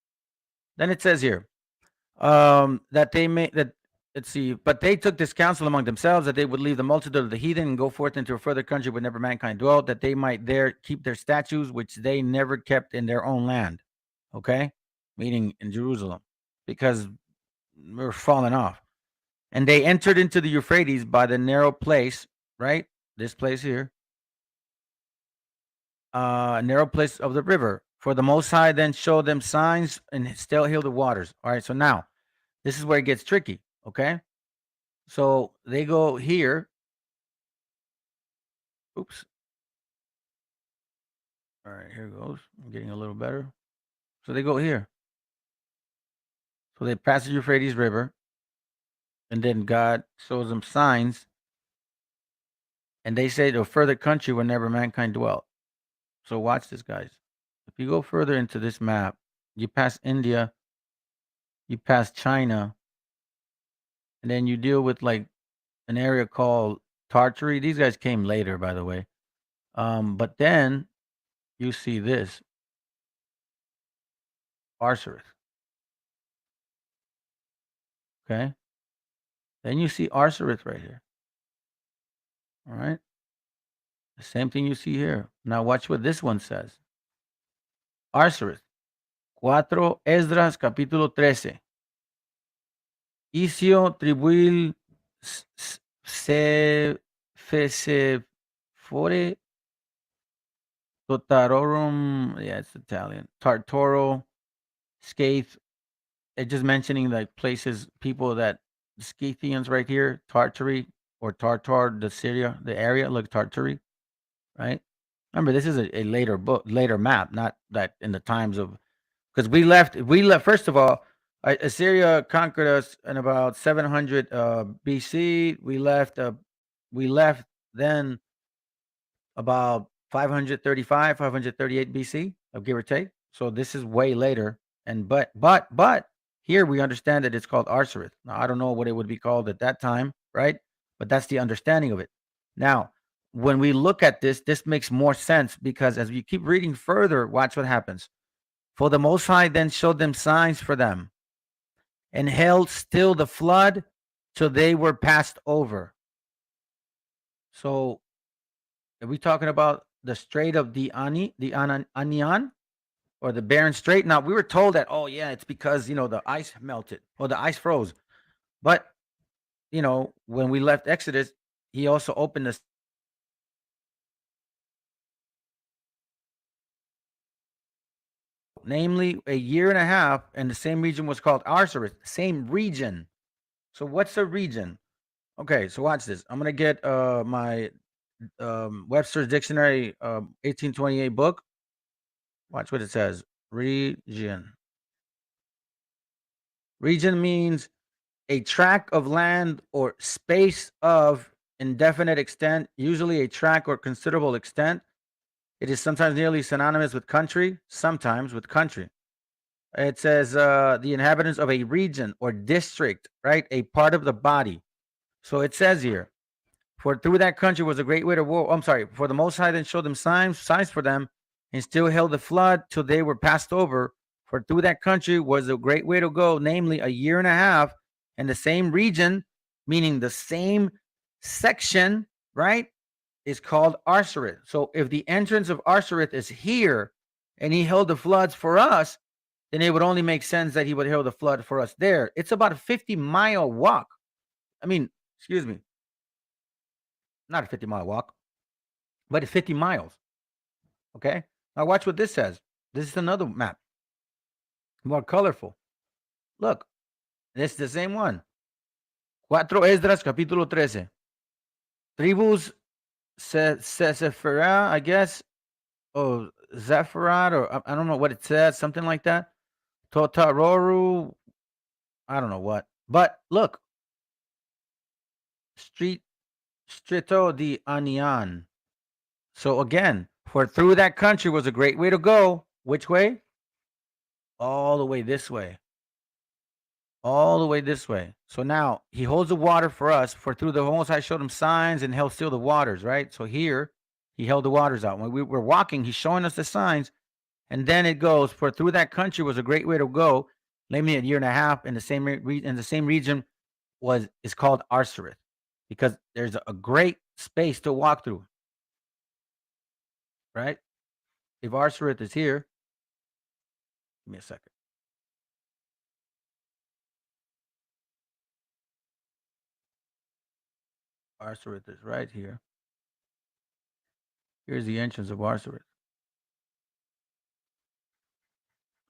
Then it says here that they may that let's see, but they took this counsel among themselves that they would leave the multitude of the heathen and go forth into a further country where never mankind dwelt, that they might there keep their statues which they never kept in their own land. Okay, meaning in Jerusalem, because we're falling off. And they entered into the Euphrates by the narrow place, right? This place here. Narrow place of the river. For the Most High then showed them signs and still healed the waters. All right, so now this is where it gets tricky. Okay, so they go here. Oops. All right, here goes. I'm getting a little better. So they go here. So they pass the Euphrates River, and then God shows them signs, and they say to a further country where never mankind dwelt. So watch this, guys. If you go further into this map, you pass India, you pass China, and then you deal with like an area called Tartary. These guys came later, by the way. But then you see this Arsareth. Okay. Then you see Arsareth right here. All right. The same thing you see here. Now watch what this one says. Arsareth. 4 Esdras capítulo 13. Isio tribuil se fore Totarorum. Yeah, it's Italian. Tartoro, Scaith. It's just mentioning like places, people that the Scythians right here, Tartary or Tartar, the Syria, the area, look Tartary, right? Remember, this is a later book, later map, not that in the times of, because we left. First of all, Assyria conquered us in about 700 BC. We left then about 535, 538 BC, give or take. So this is way later. And but here we understand that it's called Arsareth. Now I don't know what it would be called at that time, right? But that's the understanding of it. Now, when we look at this, this makes more sense because as we keep reading further, watch what happens. For the Most High then showed them signs for them and held still the flood till they were passed over. So are we talking about the Strait of the Anian or the Barren Strait? Now, we were told that, oh, yeah, it's because, the ice melted or the ice froze. But, when we left Exodus, he also opened the namely a year and a half, and the same region was called Arsareth, same region. So what's a region? Okay, so watch this. I'm going to get my Webster's Dictionary 1828 book. Watch what it says. Region. Region means a tract of land or space of indefinite extent, usually a tract or considerable extent. It is sometimes nearly synonymous with country, sometimes with country. It says the inhabitants of a region or district, right? A part of the body. So it says here, for through that country was a great way to war. I'm sorry, for the Most High then showed them signs for them, and still held the flood till they were passed over. For through that country was a great way to go, namely a year and a half, and the same region, meaning the same section, right, is called Arsareth. So if the entrance of Arsareth is here, and he held the floods for us, then it would only make sense that he would hold the flood for us there. It's about a 50-mile walk. I mean, excuse me, not a 50-mile walk, but it's 50 miles. Okay. Now watch what this says. This is another map, more colorful. Look, it's the same one. 4 Esdras, capítulo 13. Tribus Sephirah, I guess, or Zephyrat, or I don't know what it says, something like that. Totaroru, I don't know what. But look, Strito di Anian. So again, for through that country was a great way to go. Which way? All the way this way. All the way this way. So now he holds the water for us. For through the Most High showed him signs and held still the waters, right? So here he held the waters out. When we were walking, he's showing us the signs. And then it goes, for through that country was a great way to go, namely a year and a half. In the same region is called Arsareth, because there's a great space to walk through. Right? If Arsareth is here, give me a second. Arsareth is right here. Here's the entrance of Arsareth.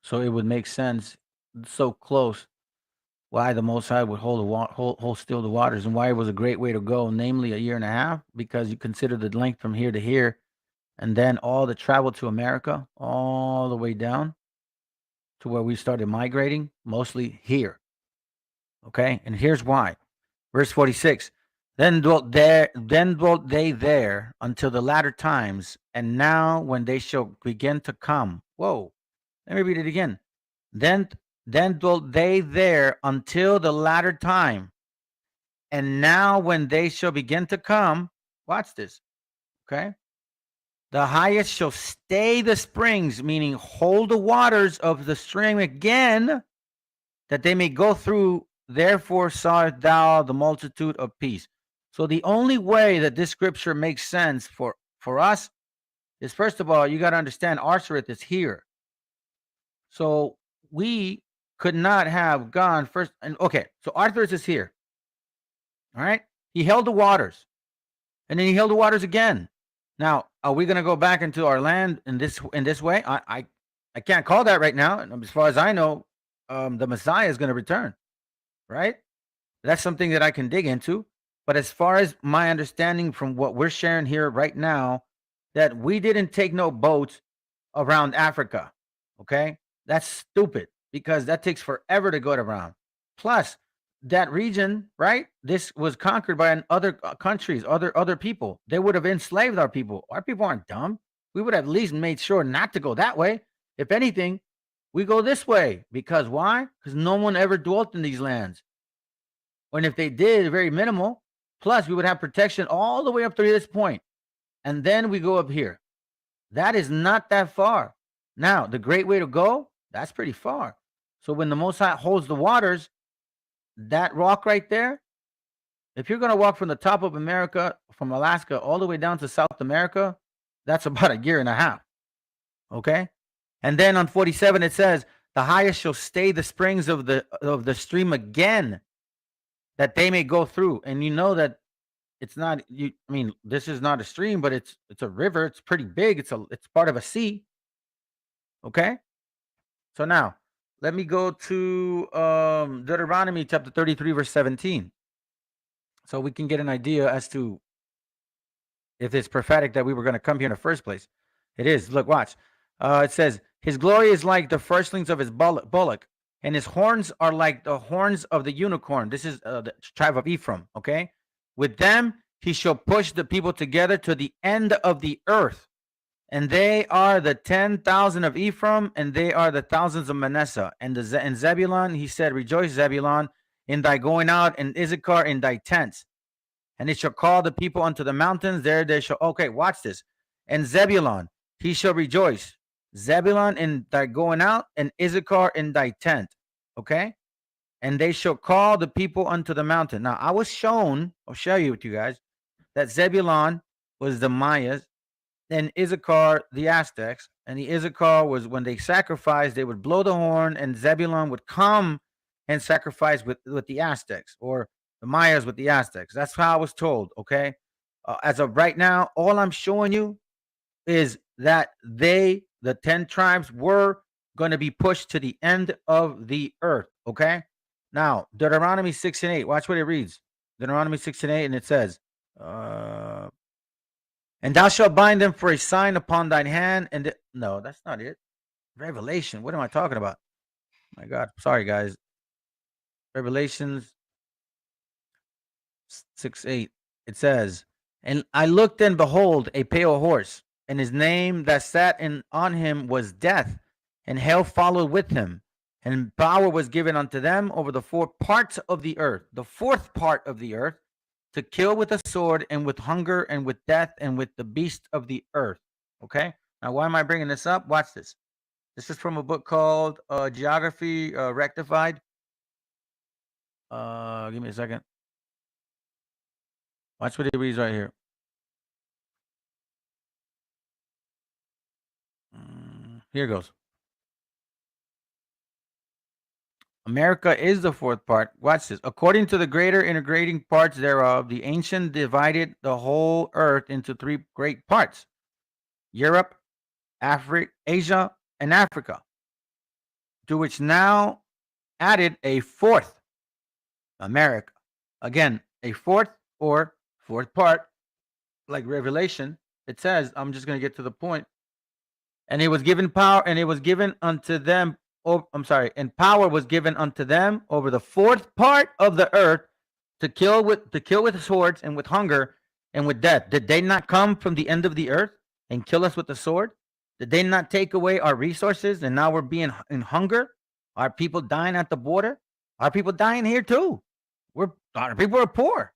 So it would make sense, so close, why the Most High would hold still the waters, and why it was a great way to go, namely a year and a half, because you consider the length from here to here, and then all the travel to America, all the way down to where we started migrating, mostly here. Okay, and here's why. Verse 46. Then dwelt they there until the latter times, and now when they shall begin to come. Whoa, let me read it again. Then dwelt they there until the latter time, and now when they shall begin to come. Watch this. Okay. The highest shall stay the springs, meaning hold the waters of the stream again, that they may go through. Therefore sawest thou the multitude of peace. So the only way that this scripture makes sense for us is, first of all, you got to understand Arsareth is here. So we could not have gone first. And okay, so Arsareth is here. All right. He held the waters, and then he held the waters again. Now, are we going to go back into our land in this way? I can't call that right now. As far as I know, the Messiah is going to return. Right? That's something that I can dig into. But as far as my understanding from what we're sharing here right now, that we didn't take no boats around Africa. Okay? That's stupid, because that takes forever to go around. Plus, that region, right? This was conquered by other countries, other people. They would have enslaved our people. Our people aren't dumb. We would have at least made sure not to go that way. If anything, we go this way. Because why? Because no one ever dwelt in these lands. And if they did, very minimal. Plus, we would have protection all the way up to this point. And then we go up here. That is not that far. Now, the great way to go, that's pretty far. So when the Most High holds the waters, that rock right there, if you're going to walk from the top of America, from Alaska, all the way down to South America, that's about a year and a half. Okay? And then on 47, it says, the highest shall stay the springs of the stream again, that they may go through. And you know that it's not, this is not a stream, but it's a river. It's pretty big. It's part of a sea. Okay? So now, let me go to Deuteronomy chapter 33, verse 17. So we can get an idea as to if it's prophetic that we were going to come here in the first place. It is. Look, watch. It says, his glory is like the firstlings of his bullock. and his horns are like the horns of the unicorn. This is the tribe of Ephraim, okay? With them he shall push the people together to the end of the earth. And they are the 10,000 of Ephraim, and they are the thousands of Manasseh. And in Zebulun, he said, rejoice, Zebulun, in thy going out, and Issachar in thy tents. And it shall call the people unto the mountains. There they shall, okay, watch this. And Zebulun, he shall rejoice. Zebulun in thy going out, and Issachar in thy tent. Okay? And they shall call the people unto the mountain. Now, I was shown, I'll show you with you guys, that Zebulun was the Mayas, and Issachar the Aztecs. And the Issachar was when they sacrificed, they would blow the horn, and Zebulun would come and sacrifice with the Aztecs, or the Mayas with the Aztecs. That's how I was told. Okay, as of right now, all I'm showing you is that the 10 tribes, were going to be pushed to the end of the earth. Okay, now Deuteronomy 6 and 8. Watch what it reads. Deuteronomy 6 and 8, and it says, and thou shalt bind them for a sign upon thine hand. And no, that's not it. Revelation. What am I talking about? My God. Sorry, guys. Revelations 6:8. It says, and I looked, and behold, a pale horse, and his name that sat on him was Death, and hell followed with him. And power was given unto them over the 4 parts of the earth, the 4th part of the earth, to kill with a sword, and with hunger, and with death, and with the beast of the earth. Okay? Now, why am I bringing this up? Watch this. This is from a book called Geography Rectified. Give me a second. Watch what it reads right here. Here goes. America is the 4th part. Watch this. According to the greater integrating parts thereof, the ancient divided the whole earth into 3 great parts: Europe, Africa, Asia, and Africa, to which now added a 4th, America. Again, a 4th or 4th part, like Revelation. It says, I'm just going to get to the point. And it was given power, and it was given unto them. Oh, I'm sorry. And power was given unto them over the 4th part of the earth to kill with swords, and with hunger, and with death. Did they not come from the end of the earth and kill us with the sword? Did they not take away our resources, and now we're being in hunger? Are people dying at the border? Are people dying here too? Our people are poor.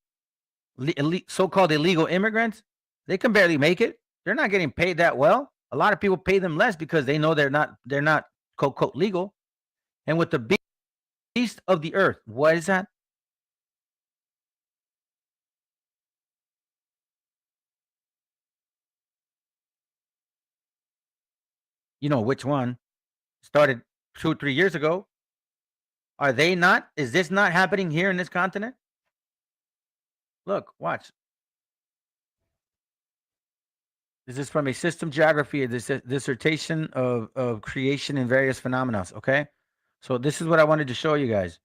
So-called illegal immigrants, they can barely make it. They're not getting paid that well. A lot of people pay them less because they know they're not quote legal. And with the beast of the earth, what is that? You know which one? Started 2-3 years ago. Are they not? Is this not happening here in this continent? Look, watch. This is from a system geography, a dissertation of creation and various phenomena. Okay, so this is what I wanted to show you guys.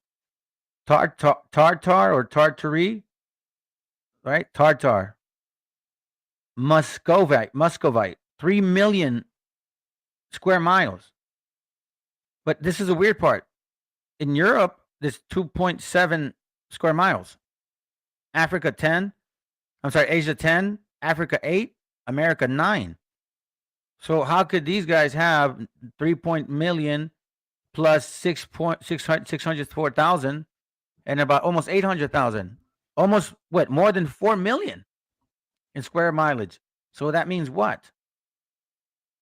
Tartar or Tartary, right? Tartar. Muscovite, 3 million square miles. But this is a weird part. In Europe, there's 2.7 square miles. Africa 10. I'm sorry, Asia 10, Africa 8, America 9. So how could these guys have 3 million plus 604,000 and about almost 800,000? Almost what? More than 4 million in square mileage. So that means what?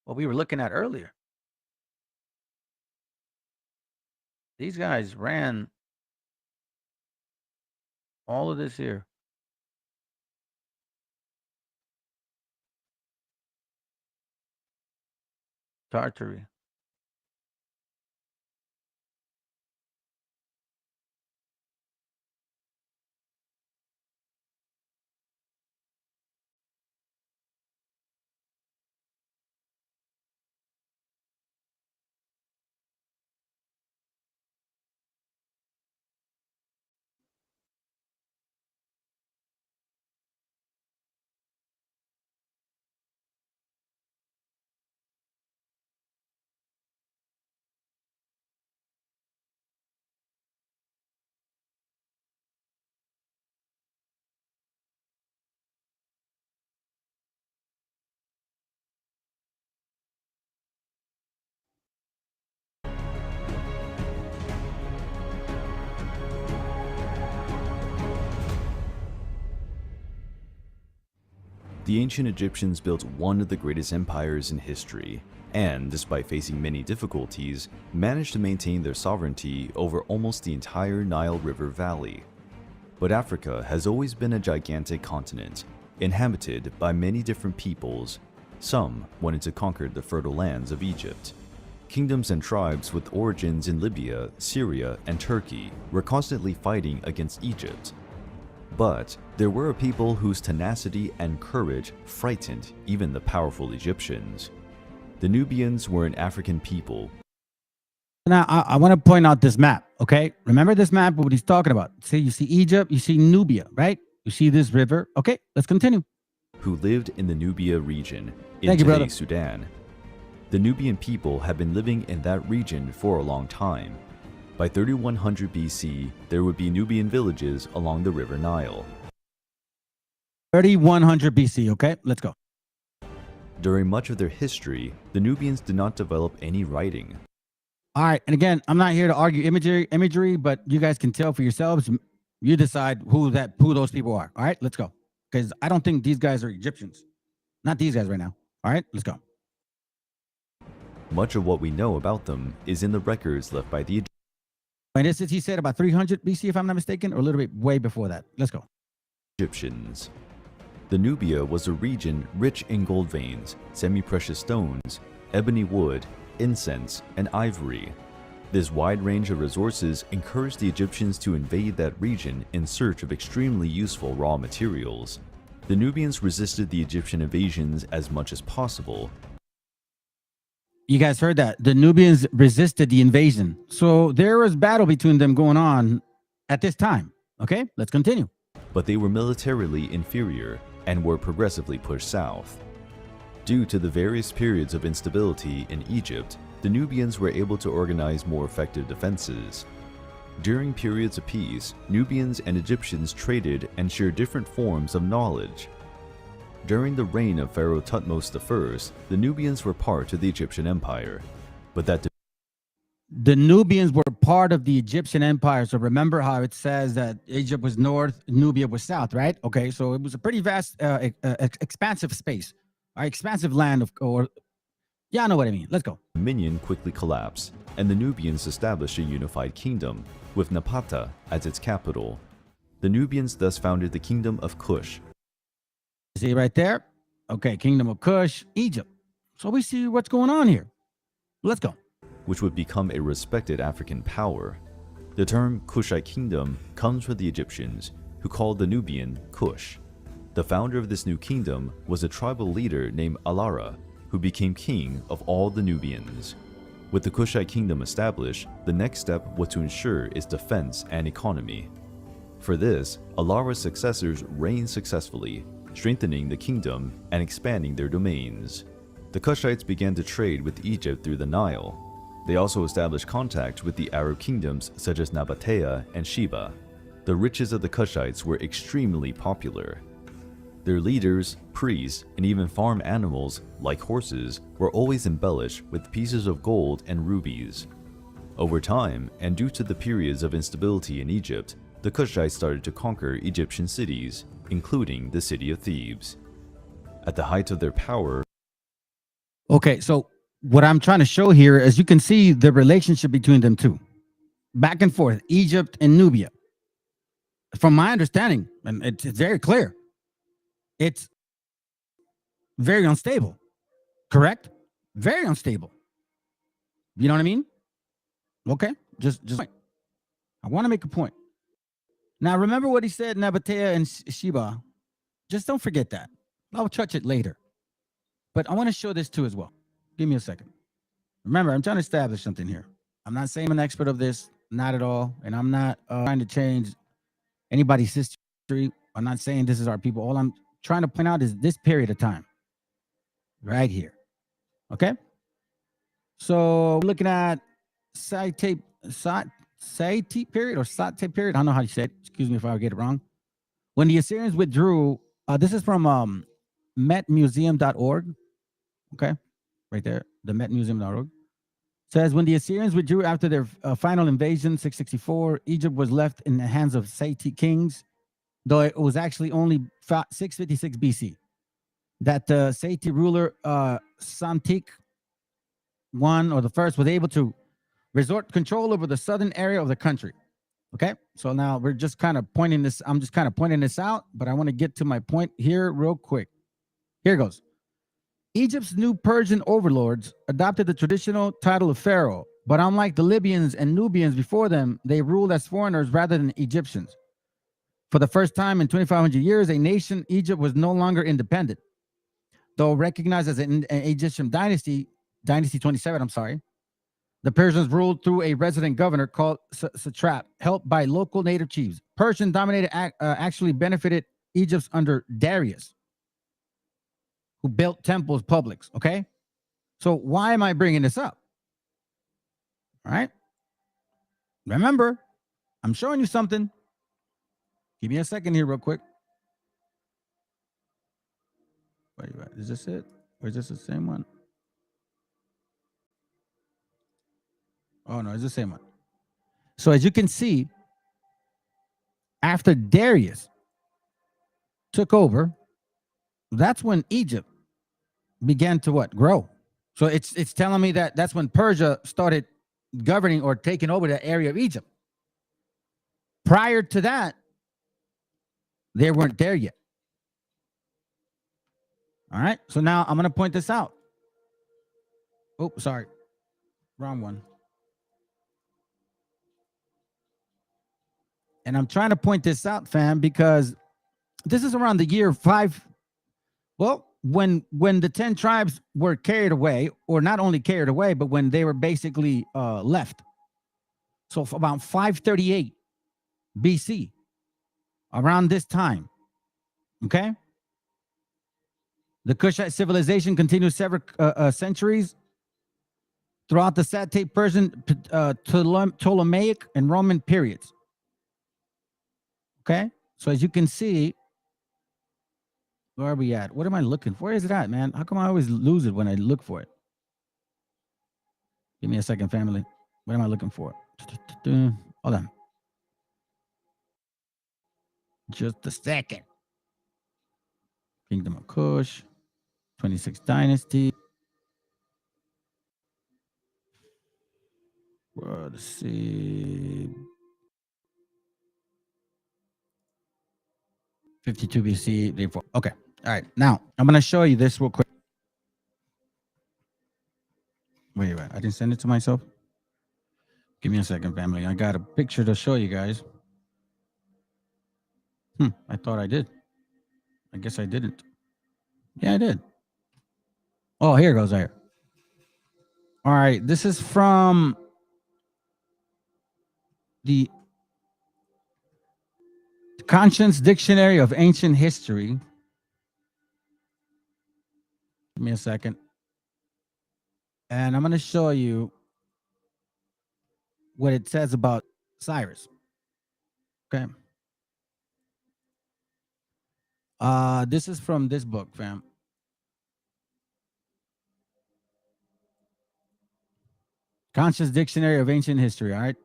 What we were looking at earlier. These guys ran all of this here. Tartary. The ancient Egyptians built one of the greatest empires in history, and despite facing many difficulties, managed to maintain their sovereignty over almost the entire Nile River Valley. But Africa has always been a gigantic continent, inhabited by many different peoples. Some wanted to conquer the fertile lands of Egypt. Kingdoms and tribes with origins in Libya, Syria, and Turkey were constantly fighting against Egypt. But there were people whose tenacity and courage frightened even the powerful Egyptians. The Nubians were an African people. Now, I want to point out this map, okay? Remember this map, what he's talking about. See, you see Egypt, you see Nubia, right? You see this river. Okay, let's continue. Who lived in the Nubia region in Thank you, brother. today's Sudan. The Nubian people have been living in that region for a long time. By 3100 BC, there would be Nubian villages along the River Nile. 3100 BC, okay? Let's go. During much of their history, the Nubians did not develop any writing. All right, and again, I'm not here to argue imagery, but you guys can tell for yourselves. You decide who those people are. All right, let's go. Because I don't think these guys are Egyptians. Not these guys right now. All right, let's go. Much of what we know about them is in the records left by the Egyptians. And this is, he said, about 300 BC, if I'm not mistaken, or a little bit way before that. Let's go. The Nubia was a region rich in gold veins, semi-precious stones, ebony wood, incense, and ivory. This wide range of resources encouraged the Egyptians to invade that region in search of extremely useful raw materials. The Nubians resisted the Egyptian invasions as much as possible. You guys heard that. The Nubians resisted the invasion. So there was battle between them going on at this time. Okay, let's continue. But they were militarily inferior and were progressively pushed south. Due to the various periods of instability in Egypt, the Nubians were able to organize more effective defenses. During periods of peace, Nubians and Egyptians traded and shared different forms of knowledge. During the reign of Pharaoh Thutmose I, the Nubians were part of the Egyptian Empire, but the Nubians were part of the Egyptian Empire. So remember how it says that Egypt was north, Nubia was south, right? Okay, so it was a pretty vast, expansive space, or expansive land, yeah, I know what I mean. Let's go. Dominion quickly collapsed, and the Nubians established a unified kingdom, with Napata as its capital. The Nubians thus founded the Kingdom of Kush. See right there? Okay, Kingdom of Kush, Egypt. So we see what's going on here. Let's go. Which would become a respected African power. The term Kushite Kingdom comes from the Egyptians, who called the Nubian Kush. The founder of this new kingdom was a tribal leader named Alara, who became king of all the Nubians. With the Kushite Kingdom established, the next step was to ensure its defense and economy. For this, Alara's successors reigned successfully, strengthening the kingdom and expanding their domains. The Kushites began to trade with Egypt through the Nile. They also established contact with the Arab kingdoms such as Nabatea and Sheba. The riches of the Kushites were extremely popular. Their leaders, priests, and even farm animals, like horses, were always embellished with pieces of gold and rubies. Over time, and due to the periods of instability in Egypt, the Kushites started to conquer Egyptian cities, including the city of Thebes. At the height of their power... Okay, so what I'm trying to show here is you can see the relationship between them two. Back and forth, Egypt and Nubia. From my understanding, and it's very clear, it's very unstable, correct? Very unstable. You know what I mean? Okay, just I want to make a point. Now, remember what he said, Nabatea and Sheba. Just don't forget that. I'll touch it later. But I want to show this too as well. Give me a second. Remember, I'm trying to establish something here. I'm not saying I'm an expert of this, not at all. And I'm not trying to change anybody's history. I'm not saying this is our people. All I'm trying to point out is this period of time. Right here. Okay? So looking at Sati period or Sati period. I don't know how you say it. Excuse me if I get it wrong. When the Assyrians withdrew, this is from metmuseum.org. Okay, right there, the metmuseum.org. Says when the Assyrians withdrew after their final invasion, 664, Egypt was left in the hands of Sati kings, though it was actually only 656 BC. that the Seti ruler Samtik I, or the first, was able to resort control over the southern area of the country. Okay, so now we're just kind of pointing this. I'm just kind of pointing this out, but I want to get to my point here real quick. Here goes. Egypt's new Persian overlords adopted the traditional title of pharaoh, but unlike the Libyans and Nubians before them, they ruled as foreigners rather than Egyptians. For the first time in 2,500 years, a nation, Egypt, was no longer independent. Though recognized as an Egyptian dynasty, Dynasty 27, I'm sorry, the Persians ruled through a resident governor called satrap, helped by local native chiefs. Persian dominated actually benefited Egypt under Darius, who built temples, publics. Okay, so why am I bringing this up? All right, remember, I'm showing you something. Give me a second here, real quick. Wait, is this it? Or is this the same one? Oh no, it's the same one. So as you can see, after Darius took over, that's when Egypt began to what? Grow. So it's telling me that that's when Persia started governing or taking over the area of Egypt. Prior to that, they weren't there yet. All right. So now I'm going to point this out. Oh, sorry. Wrong one. And I'm trying to point this out, fam, because this is around the year 5. Well, when the 10 tribes were carried away, or not only carried away, but when they were basically left. So for about 538 BC, around this time, okay? The Kushite civilization continued several centuries throughout the Satrap, Persian, Ptolemaic, and Roman periods. Okay, so as you can see, where are we at? What am I looking for? Where is it at, man? How come I always lose it when I look for it? Give me a second, family. What am I looking for? Hold on. Just a second. Kingdom of Kush, 26th dynasty. Well, let's see. 52 BC, 84. Okay. All right. Now, I'm going to show you this real quick. Wait. I didn't send it to myself. Give me a second, family. I got a picture to show you guys. I thought I did. I guess I didn't. Yeah, I did. Oh, here it goes. There. All right. This is from the Conscience Dictionary of Ancient History. Give me a second. And I'm going to show you what it says about Cyrus. Okay. This is from this book, fam. Conscious Dictionary of Ancient History, all right?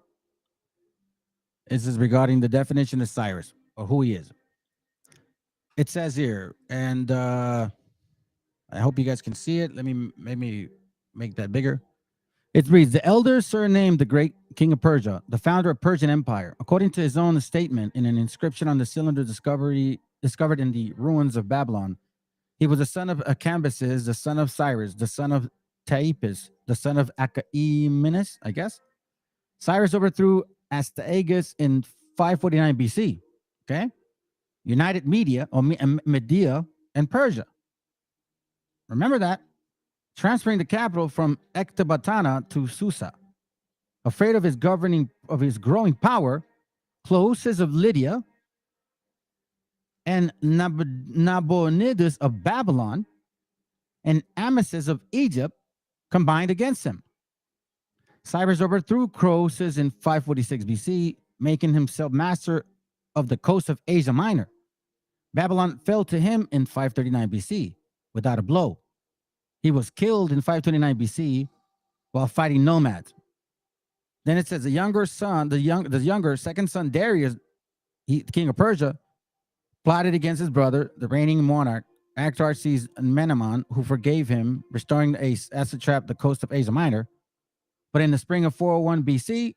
This is regarding the definition of Cyrus, or who he is. It says here, and I hope you guys can see it. Let me make that bigger. It reads, the elder surnamed the great king of Persia, the founder of Persian Empire. According to his own statement in an inscription on the cylinder discovered in the ruins of Babylon, he was the son of Cambyses, the son of Cyrus, the son of Taipis, the son of Achaemenes, I guess. Cyrus overthrew Astyages in 549 BC. Okay. United Media and Persia. Remember that. Transferring the capital from Ecbatana to Susa. Afraid of his growing power, Clovis of Lydia and Nabonidus of Babylon and Amasis of Egypt combined against him. Cyrus overthrew Croesus in 546 BC, making himself master of the coast of Asia Minor. Babylon fell to him in 539 BC without a blow. He was killed in 529 BC while fighting nomads. Then it says the younger second son Darius, the king of Persia, plotted against his brother, the reigning monarch, Artaxerxes Menemon, who forgave him, restoring the Satrap the coast of Asia Minor. But in the spring of 401 BC,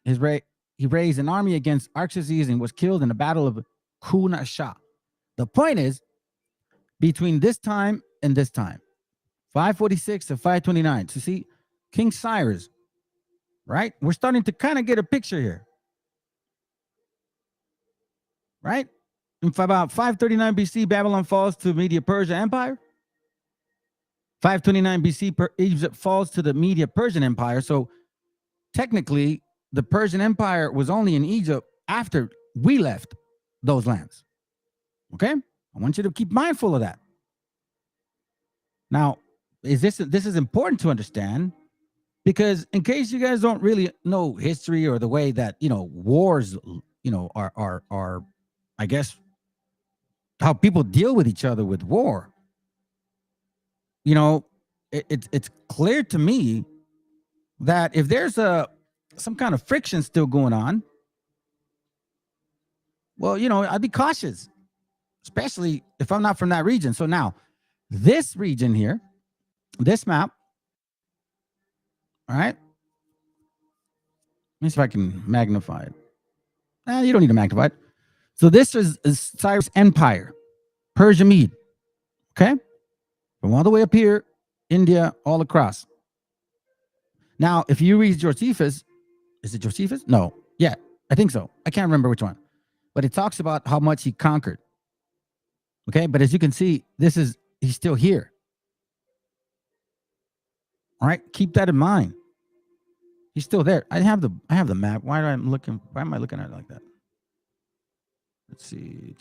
he raised an army against Artaxerxes and was killed in the battle of Kunasha. The point is, between this time and this time, 546 to 529, to see King Cyrus, right? We're starting to kind of get a picture here, right? In about 539 BC, Babylon falls to Media-Persia Empire. 529 BC, Egypt falls to the Media-Persian Empire. So technically, the Persian Empire was only in Egypt after we left those lands. Okay? I want you to keep mindful of that. Now, this is important to understand, because in case you guys don't really know history or the way that, wars, are I guess, how people deal with each other with war. It's clear to me that if there's some kind of friction still going on, well, I'd be cautious, especially if I'm not from that region. So now, this region here, this map, all right? Let me see if I can magnify it. You don't need to magnify it. So this is Cyrus Empire, Persia Mede, okay? From all the way up here, India, all across. Now, if you read Josephus, is it Josephus? No. Yeah, I think so. I can't remember which one. But it talks about how much he conquered. Okay, but as you can see, he's still here. All right, keep that in mind. He's still there. I have the map. Why am I looking at it like that? Let's see.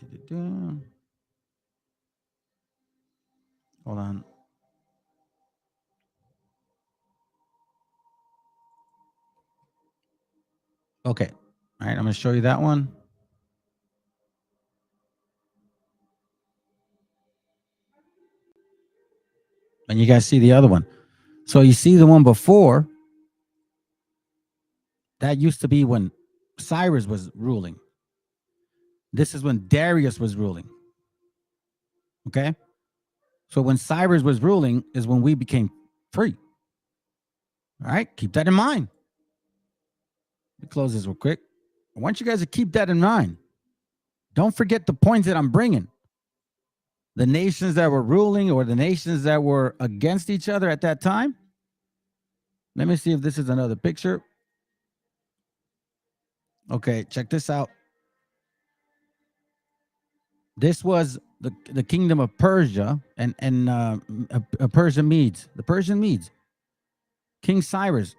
Hold on. Okay. All right, I'm going to show you that one. And you guys see the other one. So you see the one before. That used to be when Cyrus was ruling. This is when Darius was ruling. Okay? So when Cyrus was ruling is when we became free. All right? Keep that in mind. Let me close this real quick. I want you guys to keep that in mind. Don't forget the points that I'm bringing. The nations that were ruling or the nations that were against each other at that time. Let me see if this is another picture. Okay, check this out. This was the kingdom of Persia and Persian Medes, the Persian Medes. King Cyrus.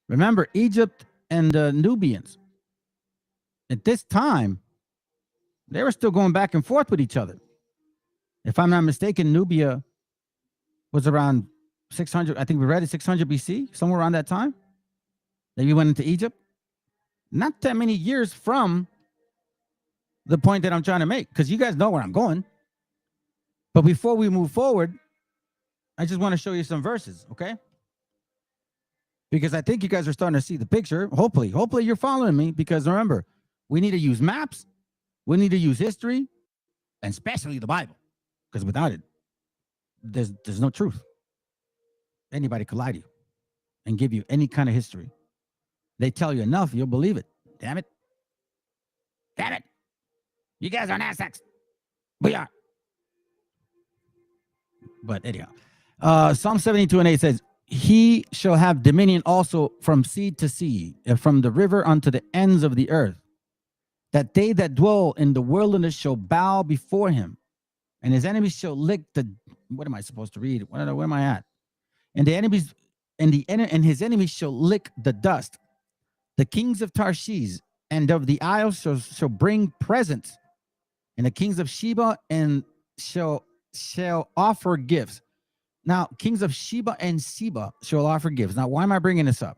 Remember, Egypt and the Nubians. At this time, they were still going back and forth with each other. If I'm not mistaken, Nubia was around 600. I think we read it 600 BC, somewhere around that time. Then we went into Egypt. Not that many years from the point that I'm trying to make, because you guys know where I'm going. But before we move forward, I just want to show you some verses, okay? Because I think you guys are starting to see the picture. Hopefully you're following me, because remember, we need to use maps, we need to use history, and especially the Bible, because without it, there's no truth. Anybody could lie to you and give you any kind of history. They tell you enough, you'll believe it. Damn it. Damn it. You guys are Aztecs. We are. But anyhow, Psalm 72:8 says, he shall have dominion also from sea to sea, and from the river unto the ends of the earth, that they that dwell in the wilderness shall bow before him, and his enemies shall lick the, what am I supposed to read? Where am I at? And his enemies shall lick the dust. The kings of Tarshish and of the isles shall bring presents, and the kings of Sheba and shall offer gifts. Now, kings of Sheba and Seba shall offer gifts. Now, why am I bringing this up?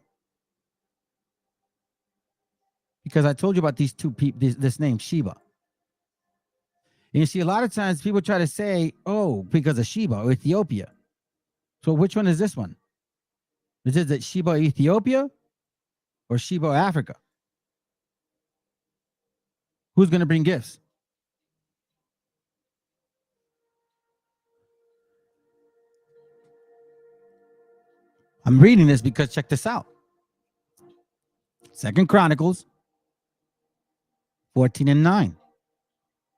Because I told you about these two people, this name, Sheba. And you see, a lot of times people try to say, oh, because of Sheba or Ethiopia. So which one is this one? Is it Sheba Ethiopia or Sheba Africa? Who's going to bring gifts? I'm reading this because check this out. 2 Chronicles 14:9.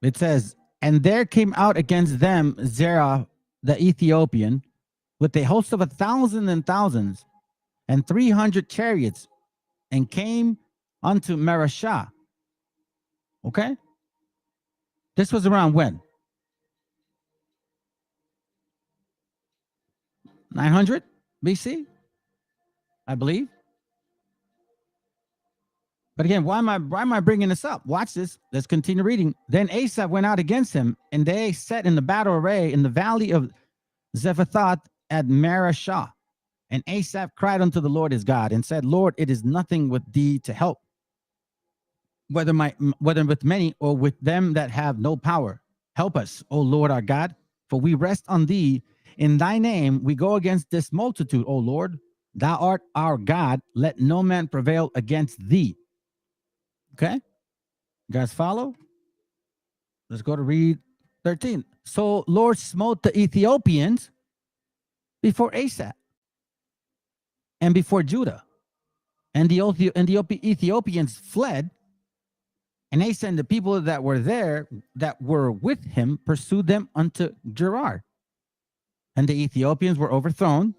It says, and there came out against them Zerah the Ethiopian with a host of 1,000 and thousands and 300 chariots, and came unto MESHIACHA. Okay? This was around when? 900 BC, I believe. But again, why am I bringing this up? Watch this. Let's continue reading. Then Asa went out against him, and they set in the battle array in the valley of Zephathath at MESHIACHA. And Asaph cried unto the Lord his God and said, Lord, it is nothing with thee to help, whether with many or with them that have no power. Help us, O Lord our God, for we rest on thee. In thy name we go against this multitude, O Lord. Thou art our God. Let no man prevail against thee. Okay? You guys follow? Let's go to read 13. So Lord smote the Ethiopians before Asa and before Judah. And the Ethiopians fled. And Asa and the people that were there, that were with him, pursued them unto Gerar. And the Ethiopians were overthrown,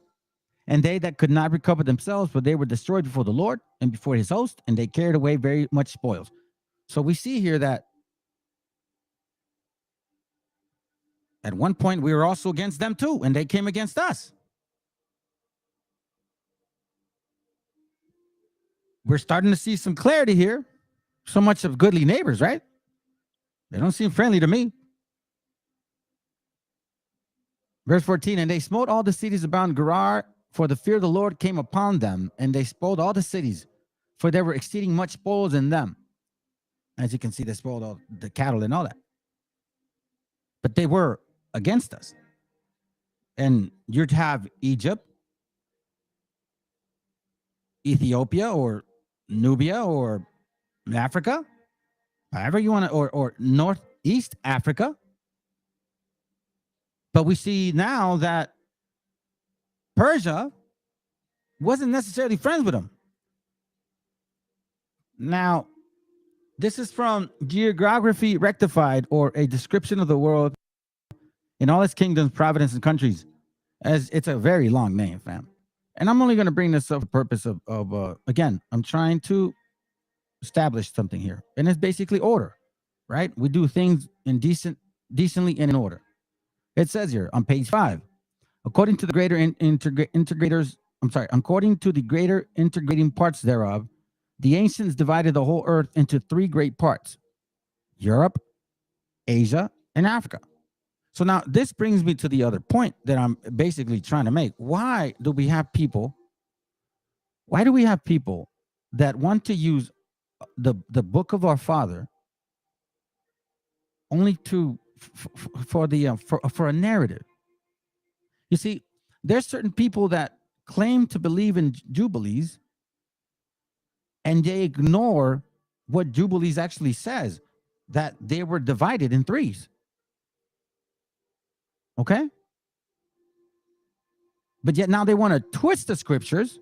and they that could not recover themselves, for they were destroyed before the Lord and before his host, and they carried away very much spoils. So we see here that at one point we were also against them too, and they came against us. We're starting to see some clarity here. So much of goodly neighbors, right? They don't seem friendly to me. Verse 14, and they smote all the cities about Gerar, for the fear of the Lord came upon them, and they spoiled all the cities, for there were exceeding much spoils in them. As you can see, they spoiled all the cattle and all that. But they were against us. And you'd have Egypt, Ethiopia, or Nubia, or Africa, however you want to, or Northeast Africa. But we see now that Persia wasn't necessarily friends with them. Now, this is from Geography Rectified, or a description of the world in all its kingdoms, provinces, and countries. As it's a very long name, fam. And I'm only going to bring this up for the purpose of again, I'm trying to establish something here. And it's basically order, right? We do things in decently and in order. It says here on page 5, according to the greater according to the greater integrating parts thereof, the ancients divided the whole earth into 3 great parts: Europe, Asia, and Africa. So now this brings me to the other point that I'm basically trying to make. Why do we have people that want to use the book of our Father only to for a narrative? You see, there's certain people that claim to believe in Jubilees, and they ignore what Jubilees actually says, that they were divided in 3s. Okay? But yet now they want to twist the scriptures